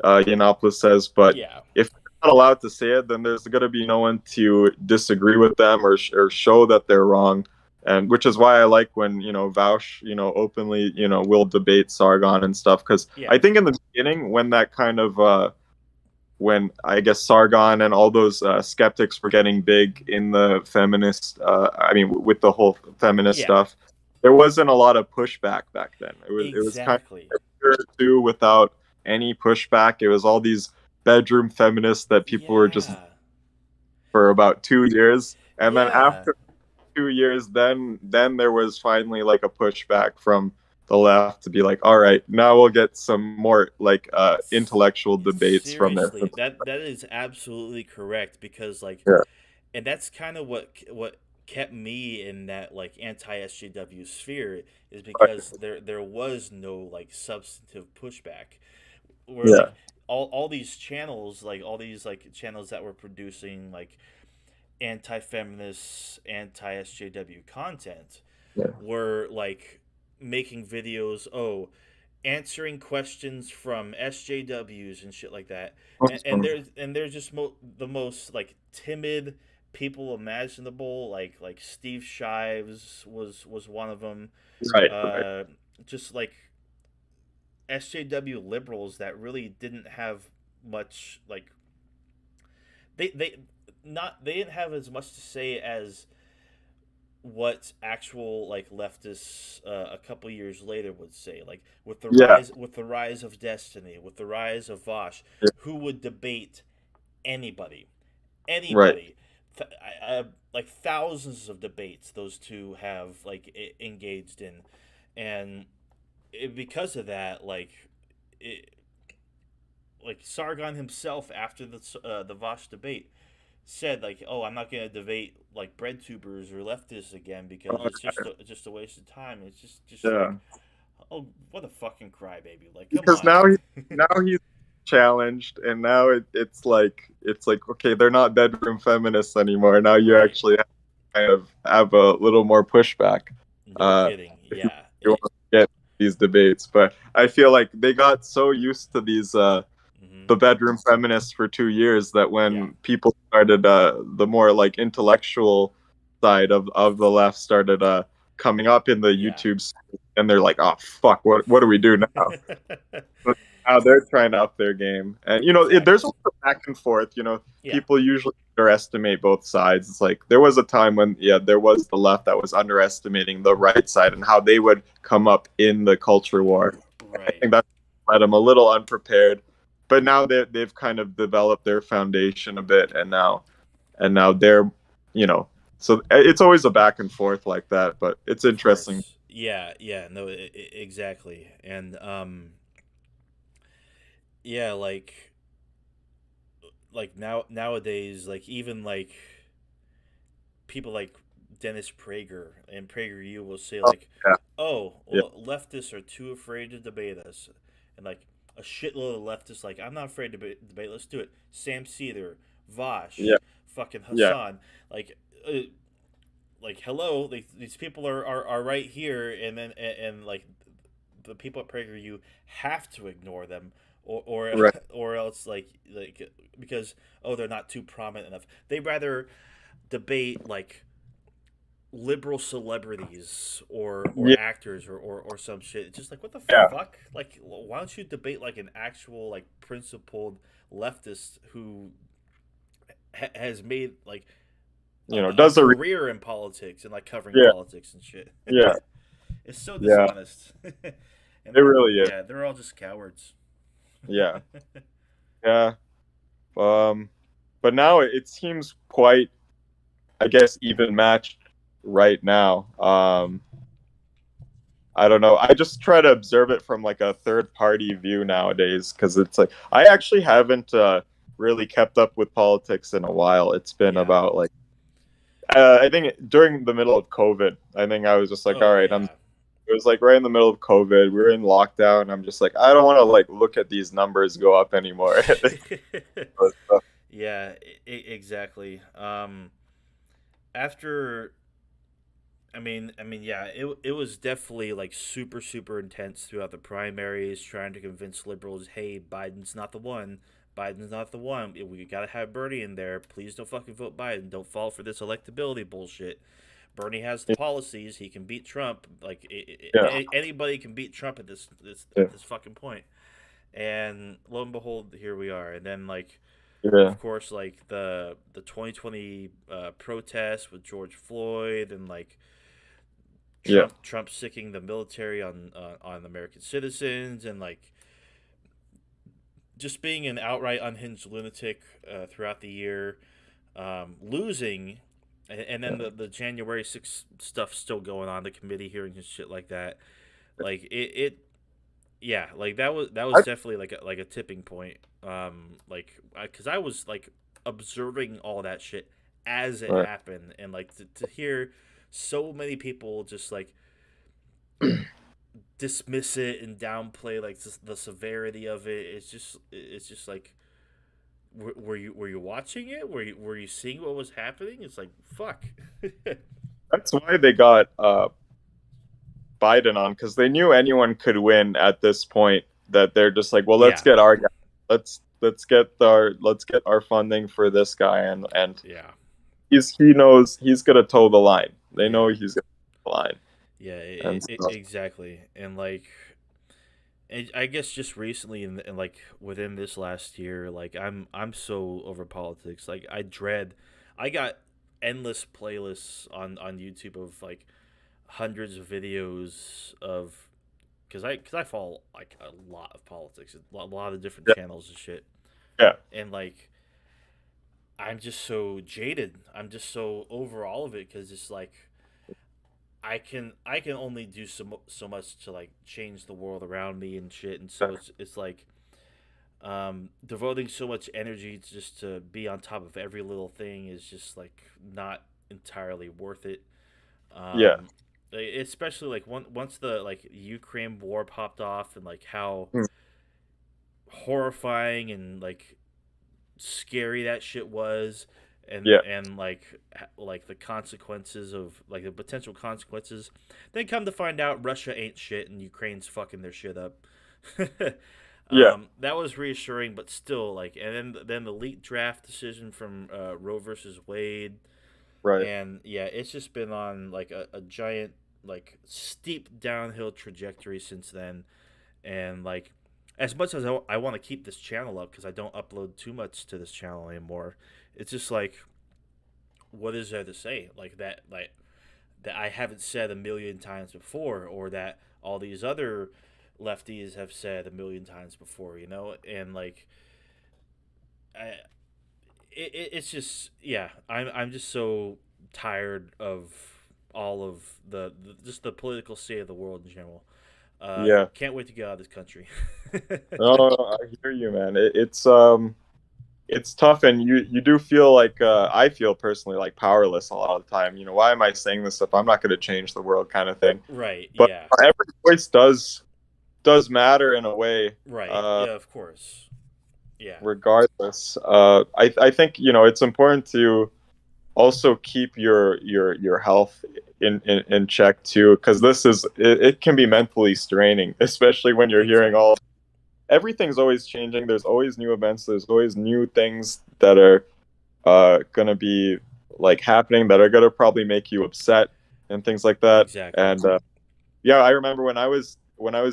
Yiannopoulos says, but Yeah. if they're not allowed to say it, then there's going to be no one to disagree with them or show that they're wrong. And which is why I like when Vaush openly will debate Sargon and stuff because Yeah. I think in the beginning when that kind of when I guess Sargon and all those skeptics were getting big in the feminist, I mean, with the whole feminist Yeah. stuff, there wasn't a lot of pushback back then. It was kind Exactly. of a year or two without any pushback. It was all these bedroom feminists that people were just Yeah. for about 2 years, and then Yeah. after 2 years, then there was finally like a pushback from the left to be like, all right, now we'll get some more like intellectual debates from there. Seriously, that is absolutely correct because like, Yeah. and that's kind of what kept me in that like anti SJW sphere is because there was no like substantive pushback where Yeah. like all these channels, like all these like channels that were producing like anti-feminist, anti SJW content Yeah. were like making videos, answering questions from SJWs and shit like that. And they're just the most like timid people imaginable. Like Steve Shives was one of them. Right. Right. Uh, just like SJW liberals that really didn't have much like they not they didn't have as much to say as what actual like leftists a couple years later would say, like Yeah. with the rise of Destiny, with the rise of Vosh, Yeah. who would debate anybody, Right. anybody. Like thousands of debates those two have like engaged in, and because of that, it, like Sargon himself after the Vosh debate said like, "Oh, I'm not gonna debate like bread tubers or leftists again because Oh, it's just a waste of time." It's just like, yeah. oh, what a fucking crybaby! Like, come Because on. now he's challenged, and now it's like okay, they're not bedroom feminists anymore. Now you Right. actually kind of have a little more pushback. No Uh, kidding. Yeah. you want to get these debates, but I feel like they got so used to these Hmm. the bedroom feminists for 2 years that Yeah. when people started the more like intellectual side of the left started coming up in the Yeah. YouTubes, and they're like, oh fuck, what do we do now? But now they're trying to up their game, and there's Exactly. also back and forth. Yeah. People usually underestimate both sides. It's like there was a time when there was the left that was underestimating the right side and how they would come up in the culture war. I Right. think that led them a little unprepared, but now they've kind of developed their foundation a bit, and now they're you know so it's always a back and forth like that, but it's Of interesting. course. Yeah. Yeah. No. Exactly. And yeah. Like nowadays, like even like people like Dennis Prager and PragerU will say Oh, like, yeah, "Oh, yeah, well, leftists are too afraid to debate us," and like a shitload of leftists like, "I'm not afraid to debate. Let's do it." Sam Seether, yeah, Vosh, fucking yeah, Hassan, like. Like hello, these people are right here, and then like the people at PragerU have to ignore them, or right, or else like because oh they're not too prominent enough. They rather debate like liberal celebrities or yeah, actors or some shit. It's just like what the yeah. fuck? Like why don't you debate like an actual like principled leftist who has made like a Does a career in politics and like covering yeah, politics and shit. yeah, It's so yeah. dishonest. It And really is. yeah, they're all just cowards. Yeah, yeah. Um, but now it seems quite, I guess, even matched right now. I don't know. I just try to observe it from like a third party view nowadays because it's like I actually haven't really kept up with politics in a while. It's been Yeah. about like I think during the middle of COVID, I think I was just like, all Oh right, yeah. It was like right in the middle of COVID. We were in lockdown. I'm just like, I don't want to like look at these numbers go up anymore. Yeah, exactly. After yeah, it was definitely like super intense throughout the primaries, trying to convince liberals, hey, Biden's not the one. Biden's not the one. We gotta have Bernie in there. Please don't fucking vote Biden. Don't fall for this electability bullshit. Bernie has the policies. He can beat Trump. Like Yeah, anybody can beat Trump at yeah, this fucking point. And lo and behold, here we are. And then like, yeah, of course, like the 2020 protests with George Floyd and like yeah, Trump sicking the military on American citizens and like just being an outright unhinged lunatic throughout the year, losing, and then the January 6th stuff still going on, the committee hearings and shit like that. Like it yeah, like that was I, definitely like a tipping point. Like because I was like observing all that shit as it right. happened, and like to hear so many people just like dismiss it and downplay like the severity of it. It's just like were you watching it? Were you seeing what was happening? It's like fuck. That's why they got Biden on because they knew anyone could win at this point. That they're just like, well, let's Yeah, get our guy. Let's get our funding for this guy, and yeah, he knows he's gonna toe the line. They know yeah, he's gonna toe the line, yeah. and so, Exactly. And like I guess just recently and like within this last year, like I'm so over politics. Like I got endless playlists on YouTube of like hundreds of videos of because I follow like a lot of politics, a lot of different yeah, channels and shit, yeah, and like I'm just so jaded. I'm just so over all of it because it's like I can only do so much to like change the world around me and shit, and so it's like Devoting so much energy just to be on top of every little thing is just like not entirely worth it. Yeah. Especially like once the like Ukraine war popped off and like how Mm. horrifying and like scary that shit was, Yeah. and like the consequences of like the potential consequences. Then come to find out Russia ain't shit and Ukraine's fucking their shit up. Yeah. That was reassuring, but still like, and then the leaked draft decision from Roe versus Wade, Right. and yeah, it's just been on like a giant like steep downhill trajectory since then, and like as much as I want to keep this channel up because I don't upload too much to this channel anymore, it's just like what is there to say like that I haven't said a million times before, or that all these other lefties have said a million times before, you know? And like I, it's just yeah, I'm just so tired of all of the just the political state of the world in general. Yeah. Can't wait to get out of this country. No, I hear you, man. It's tough, and you do feel like I feel personally like powerless a lot of the time. Why am I saying this if I'm not going to change the world, kind of thing. Right. But Yeah. every voice does matter in a way, Right. Yeah. Of course. Yeah. regardless. I think it's important to also keep your health in check too, because it can be mentally straining, especially when you're Big hearing time. all everything's always changing. There's always new events. There's always new things that are gonna be like happening that are gonna probably make you upset and things like that. Exactly. And yeah, I remember when I was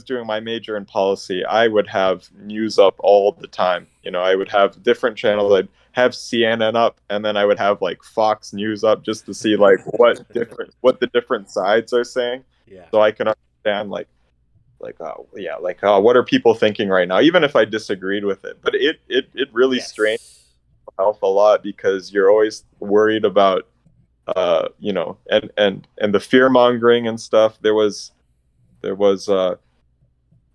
doing my major in policy, I would have news up all the time. I would have different channels. I'd have CNN up, and then I would have like Fox News up just to see like what the different sides are saying, Yeah. so I can understand yeah, what are people thinking right now, even if I disagreed with it. But it really strains Yes. health a lot because you're always worried about and the fear mongering and stuff. There was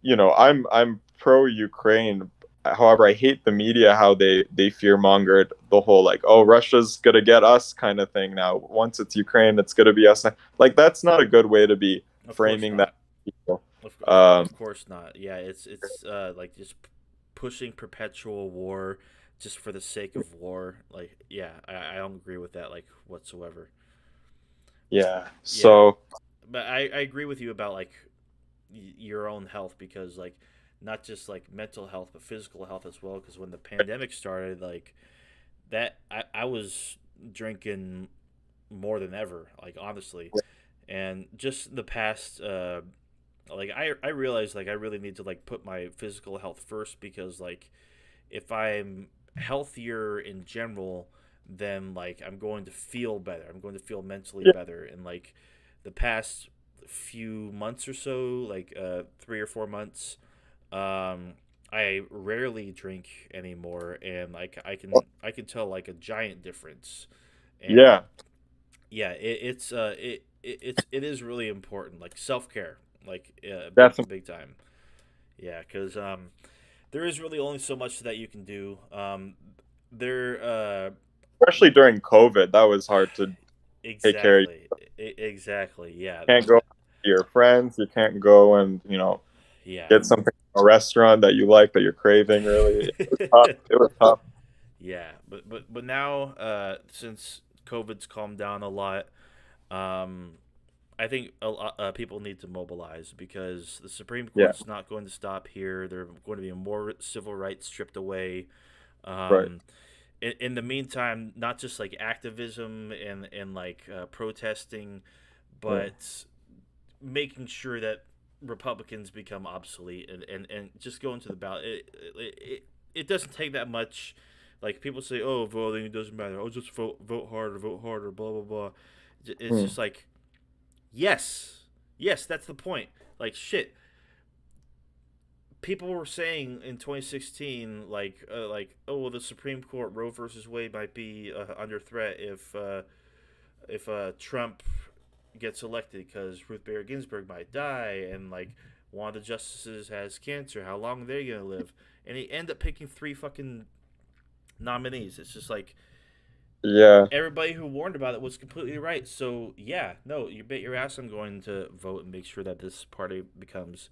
I'm pro Ukraine. However, I hate the media, how they fear mongered the whole like, oh, Russia's gonna get us kind of thing now. Once it's Ukraine, it's gonna be us. Like, that's not a good way to be Of course framing that not. people. Of Um, course not. Yeah. It's like just pushing perpetual war just for the sake of war. Like yeah, I don't agree with that like whatsoever. yeah. Yeah. So But I agree with you about like your own health because like not just like mental health but physical health as well because when the pandemic started like that I was drinking more than ever like honestly and just the past like I realized like I really need to like put my physical health first because like if I'm healthier in general then like I'm going to feel better, I'm going to feel mentally yeah, better, and like the past few months or so like 3 or 4 months I rarely drink anymore and like I can tell like a giant difference. And yeah, yeah, it is really important, like self care, like definitely. big time. Yeah, because there is really only so much that you can do. There Especially during COVID, that was hard to take care of. exactly, yeah, You can't go to your friends. You can't go and yeah. get something from a restaurant that you like that you're craving. Really, it was tough. It was tough. Yeah, but now since COVID's calmed down a lot, um, I think a lot, people need to mobilize because the Supreme Yeah. Court's not going to stop here. There are going to be more civil rights stripped away. Right. Um, in the meantime, not just like activism and like protesting, Yeah. but making sure that Republicans become obsolete and just go into the ballot. It doesn't take that much. Like people say, oh, voting it doesn't matter. Oh, just vote harder, blah blah blah. It's Hmm. just like yes, yes, that's the point. Like shit, people were saying in 2016, like oh, well, the Supreme Court Roe versus Wade might be under threat if Trump gets elected because Ruth Bader Ginsburg might die, and like one of the justices has cancer. How long are they gonna live? And he ended up picking three fucking nominees. It's just like Yeah. everybody who warned about it was completely right. So yeah, no, you bet your ass I'm going to vote and make sure that this party becomes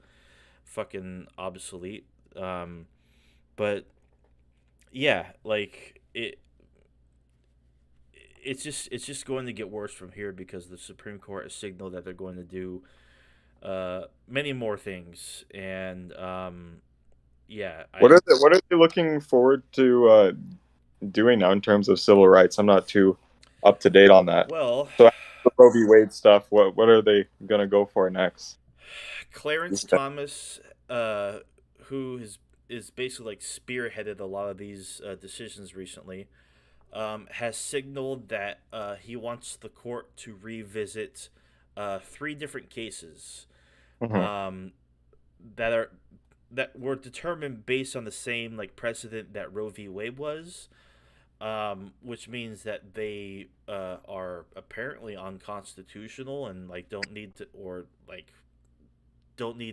fucking obsolete. But yeah, like it's just going to get worse from here because the Supreme Court has signaled that they're going to do many more things, and yeah, I What are they looking forward to doing now in terms of civil rights? I'm not too up to date on that. well, So after the Roe v. Wade stuff, what are they gonna go for next? Clarence Is that- Thomas, uh, who is basically like spearheaded a lot of these decisions recently, has signaled that he wants the court to revisit three different cases Mhm. um, that are that were determined based on the same like precedent that Roe v. Wade was, which means that they are apparently unconstitutional and like don't need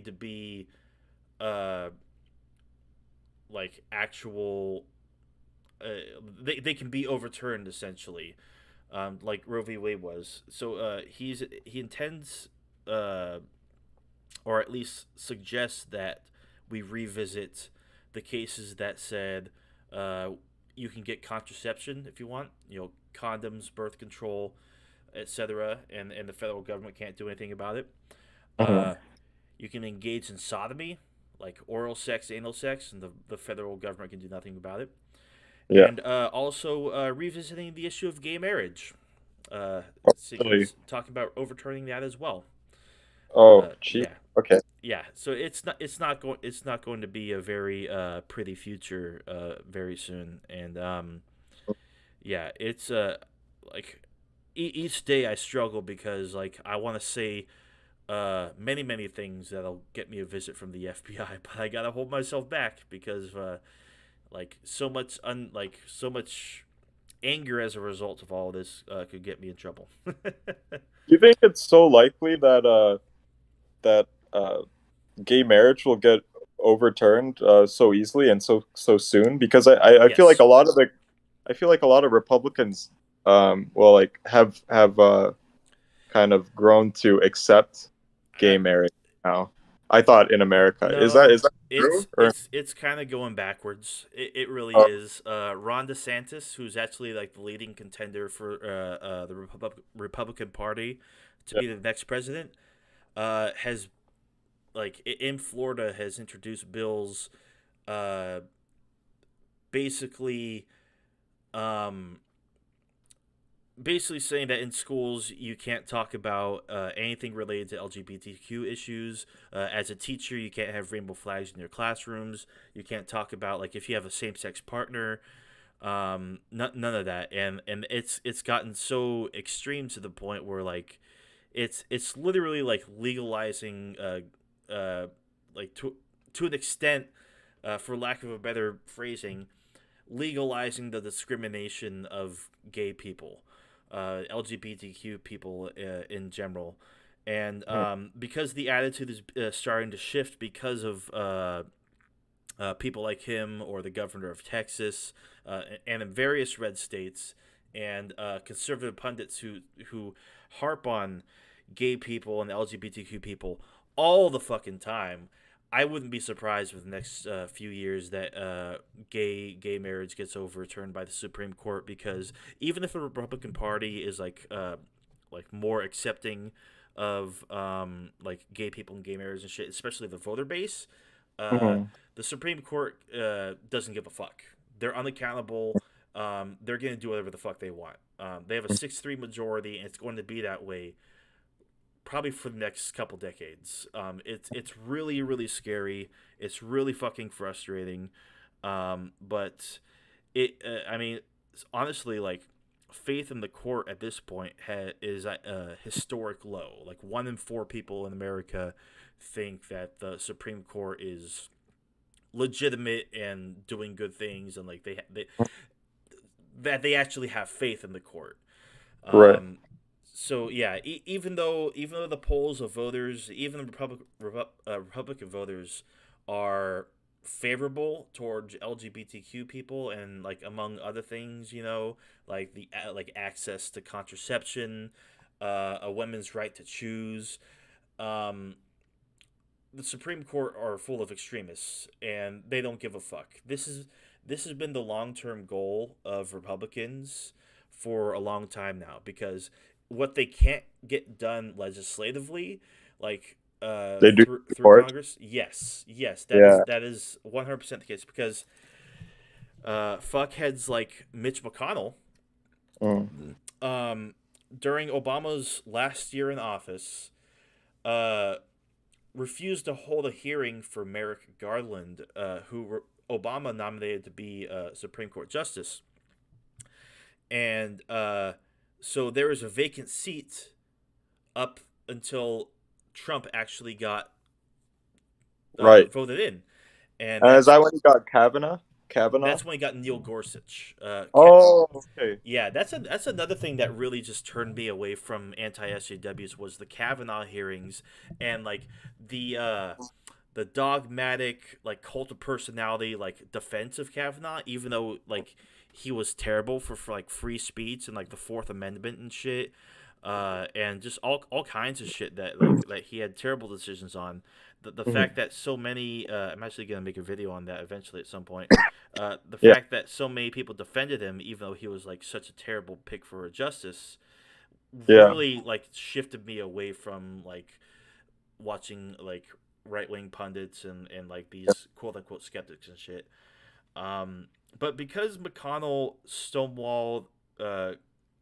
to be uh, like actual. They can be overturned essentially, like Roe v. Wade was. So he intends, uh, or at least suggests that we revisit the cases that said uh, you can get contraception if you want, condoms, birth control, etc., and the federal government can't do anything about it. Uh, Mhm. you can engage in sodomy, like oral sex, anal sex, and the federal government can do nothing about it. Yeah. And also revisiting the issue of gay marriage, Oh, really? talking about overturning that as well. Oh, gee. Yeah, Okay. yeah. So it's not going to be a very pretty future very soon. And yeah, it's like each day I struggle because like I want to say many things that'll get me a visit from the FBI, but I gotta hold myself back because like so much anger as a result of all of this could get me in trouble. Do you think it's so likely that that gay marriage will get overturned so easily and so soon? Because I feel like Yes. a lot of the I feel like a lot of Republicans well like have kind of grown to accept Uh, gay marriage now. I thought in America. no, Is that true? Or it's kind of going backwards. It really uh, is. Ron DeSantis, who's actually like the leading contender for the Republican Party to yeah. be the next president, has like in Florida has introduced bills, uh, basically, um, basically saying that in schools you can't talk about anything related to LGBTQ issues. As a teacher, you can't have rainbow flags in your classrooms. You can't talk about like if you have a same-sex partner. None of that, and it's gotten so extreme to the point where like it's literally like legalizing like to an extent, for lack of a better phrasing, legalizing the discrimination of gay people, LGBTQ people in general. And Mhm. because the attitude is starting to shift because of people like him or the governor of Texas, and in various red states, and conservative pundits who harp on gay people and LGBTQ people all the fucking time. I wouldn't be surprised with the next few years that gay marriage gets overturned by the Supreme Court, because even if the Republican Party is like more accepting of like gay people and gay marriage and shit, especially the voter base, uh, Mhm. the Supreme Court doesn't give a fuck. They're unaccountable. They're going to do whatever the fuck they want. They have a 6-3 majority, and it's going to be that way probably for the next couple decades. It's really scary. It's really fucking frustrating. But I mean, honestly, like faith in the court at this point is at a historic low. Like 1 in 4 people in America think that the Supreme Court is legitimate and doing good things, and like they that they actually have faith in the court. Right. Um, So yeah, even though the polls of voters, even the Republican voters, are favorable towards LGBTQ people, and like among other things, like the like access to contraception, a woman's right to choose. Um, the Supreme Court are full of extremists, and they don't give a fuck. This has been the long term goal of Republicans for a long time now, because what they can't get done legislatively, like They do through support. Congress, yes, Yeah. that is 100% the case, because fuckheads like Mitch McConnell, Mm. um, during Obama's last year in office, uh, refused to hold a hearing for Merrick Garland, Obama nominated to be Supreme Court Justice. And so there was a vacant seat up until Trump actually got Right. voted in. And And is that when you got Kavanaugh? Kavanaugh? that's when he got Neil Gorsuch. Oh, okay. Yeah, that's another thing that really just turned me away from anti SJWs was the Kavanaugh hearings, and like the dogmatic like cult of personality like defense of Kavanaugh, even though like he was terrible for like free speech and like the Fourth Amendment and shit, and just all kinds of shit that like he had terrible decisions on. The Mhm. fact that so many I'm actually gonna make a video on that eventually at some point. The Yeah. fact that so many people defended him, even though he was like such a terrible pick for a justice, Yeah. really like shifted me away from like watching like right wing pundits and like these quote unquote skeptics and shit. But because McConnell stonewalled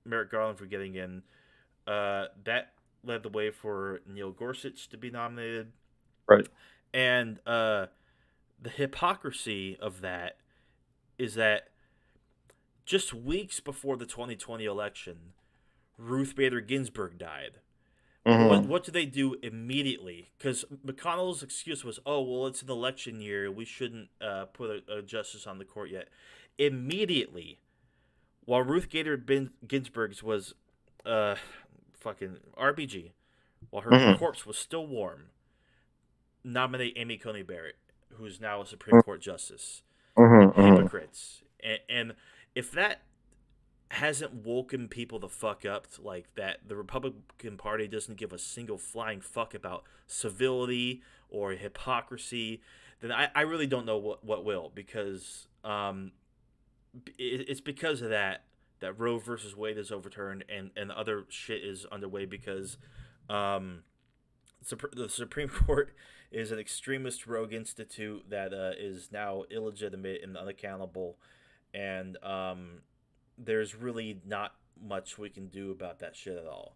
Merrick Garland for getting in, that led the way for Neil Gorsuch to be nominated. Right. And the hypocrisy of that is that just weeks before the 2020 election, Ruth Bader Ginsburg died. Hmm. What do they do immediately? Because McConnell's excuse was, "Oh, well, it's an election year. We shouldn't put a justice on the court yet." Immediately, while Ruth Bader Ginsburg's was uh, fucking RBG, while her Hmm. corpse was still warm, nominate Amy Coney Barrett, who's now a Supreme Court justice. Hmm. Hmm. Hypocrites. And if that hasn't woken people the fuck up like that, the Republican Party doesn't give a single flying fuck about civility or hypocrisy, then I really don't know what will, because it's because of that Roe versus Wade is overturned, and other shit is underway, because um, the Supreme Court is an extremist rogue institute that is now illegitimate and unaccountable, and there's really not much we can do about that shit at all.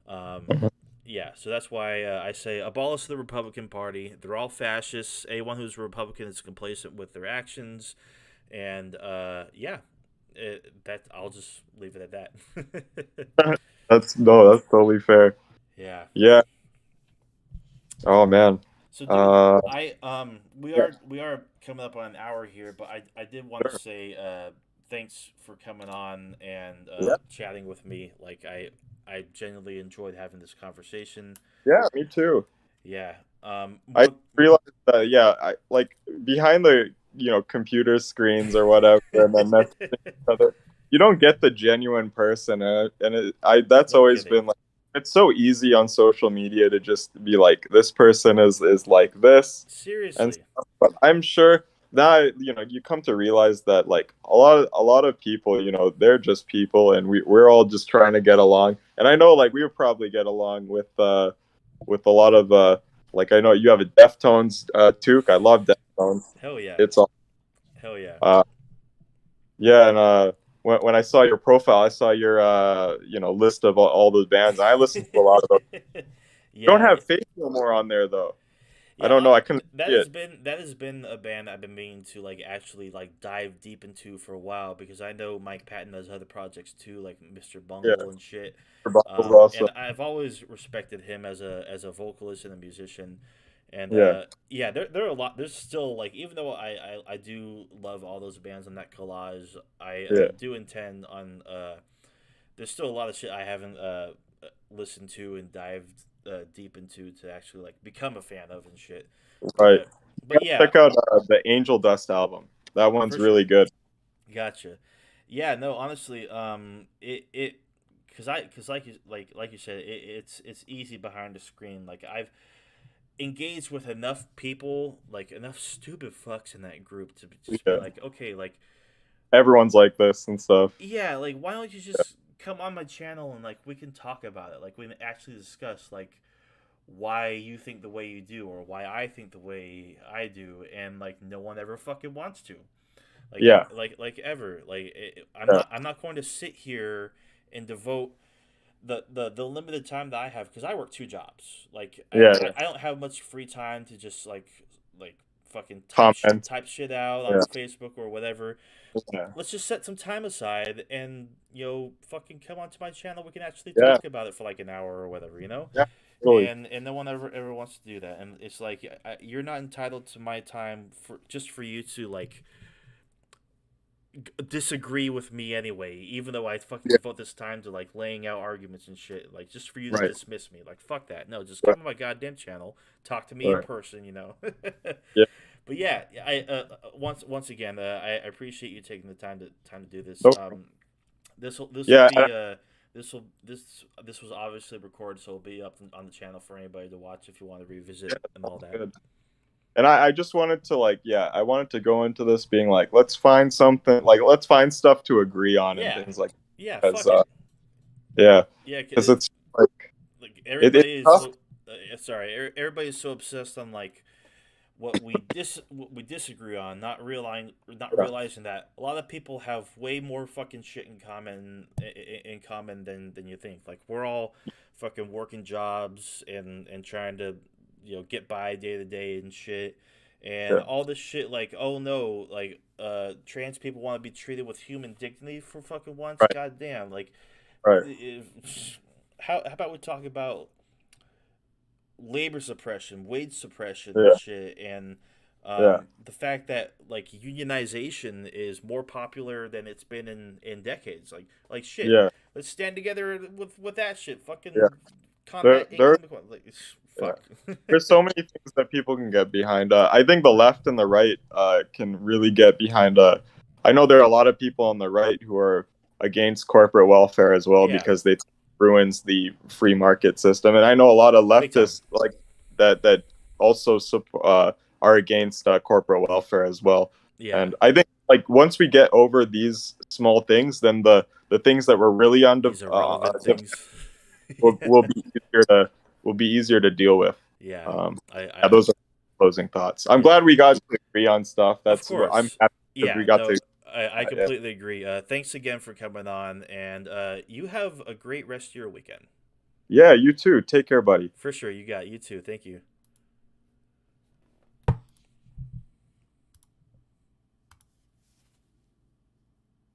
Um, yeah, so that's why I say abolish the Republican Party. They're all fascists. Anyone who's a Republican is complacent with their actions, and yeah, that I'll just leave it at that. That's no, that's totally fair. Yeah. Yeah. Oh man. So, dude, Uh, I yeah, we are coming up on an hour here, but I did want to sure. say thanks for coming on and Yeah. chatting with me. Like I genuinely enjoyed having this conversation. Yeah, me too. Yeah. I More. realized that, yeah, I like behind the, computer screens or whatever, and then messaging each other, you don't get the genuine person, that's No always kidding. been like, it's so easy on social media to just be like, this person is like this and Seriously. stuff. But I'm sure that, you come to realize that, like, a lot of people, they're just people, and we're all just trying to get along. And I know, like, we would probably get along with a lot of like, I know you have a Deftones toque. I love Deftones. Hell yeah. It's all Hell yeah. uh yeah. And when I saw your profile, I saw your list of all those bands. I listened to a lot of those. Don't Yeah. have Faith No More on there though. I Yeah, don't know. I couldn't see it. that has been a band I've been meaning to like actually like dive deep into for a while, because I know Mike Patton does other projects too, like Mr. Yeah, Bungle and shit. for Buckles also. And I've always respected him as a vocalist and a musician. And Yeah, yeah, there are a lot. There's still like, even though I do love all those bands on that collage, I yeah. do intend on. There's still a lot of shit I haven't listened to and dived deep into to actually like become a fan of and shit. Right. But yeah, Check out the Angel Dust album. That for one's sure. really good. Gotcha. Yeah, no, honestly, because like you said, it's easy behind the screen. Like I've engaged with enough people, like enough stupid fucks in that group to just be Yeah. like, okay, like Everyone's like this and stuff. yeah, like why don't you just come on my channel and like we can talk about it, like we can actually discuss like why you think the way you do or why I think the way I do, and like no one ever fucking wants to. Yeah. Like ever. Yeah. I'm not going to sit here and devote the limited time that I have because I work two jobs. Like Yeah. I don't have much free time to just like fucking Comment. type shit out Yeah. on Facebook or whatever. Yeah. Let's just set some time aside and fucking come onto my channel. We can actually Yeah. talk about it for like an hour or whatever, you know. Yeah. Really. And no one ever wants to do that. And it's like you're not entitled to my time for just for you to like disagree with me anyway, even though I fucking Yeah. devote this time to like laying out arguments and shit, like just for you to Right. dismiss me. Like fuck that. No, just Right. come on my goddamn channel, talk to me in Right. person, you know. Yeah. But yeah, I once again, I appreciate you taking the time to do this. Nope. This will Yeah. be this was obviously recorded, so it'll be up on the channel for anybody to watch if you want to revisit and all that. Good. And I just wanted to like, yeah, I wanted to go into this being like, let's find something, like, let's find stuff to agree on and Yeah, things like, yeah, because, fuck it. yeah, Yeah, because it's like, it's everybody is tough. so everybody is so obsessed on like what we disagree on, not Yeah. realizing that a lot of people have way more fucking shit in common than you think. Like we're all fucking working jobs and trying to get by day to day and shit. And Yeah. all this shit, like, oh no, like, trans people want to be treated with human dignity for fucking once. Right. God damn, like, Right. how about we talk about labor suppression, wage suppression, and Yeah. shit, and Yeah. the fact that like unionization is more popular than it's been in decades. Like shit. Yeah. Let's stand together with that shit. Yeah. Fucking There, combat there, income equality. Like, yeah. fuck. There's so many things that people can get behind. I think the left and the right can really get behind. I know there are a lot of people on the right who are against corporate welfare as well Yeah, because they ruins the free market system. And I know a lot of big time. leftists like that also are against corporate welfare as well. Yeah, And I think like once we get over these small things, then the things that were really these irrelevant things. Yeah. will be easier to deal with. Yeah. Yeah, those are closing thoughts. I'm Yeah. glad we got to agree on stuff. Of That's what I'm course. happy that Yeah, we got no, to. I Yeah. completely agree. Thanks again for coming on, and you have a great rest of your weekend. Yeah, you too. Take care, buddy. For sure, you too. Thank you.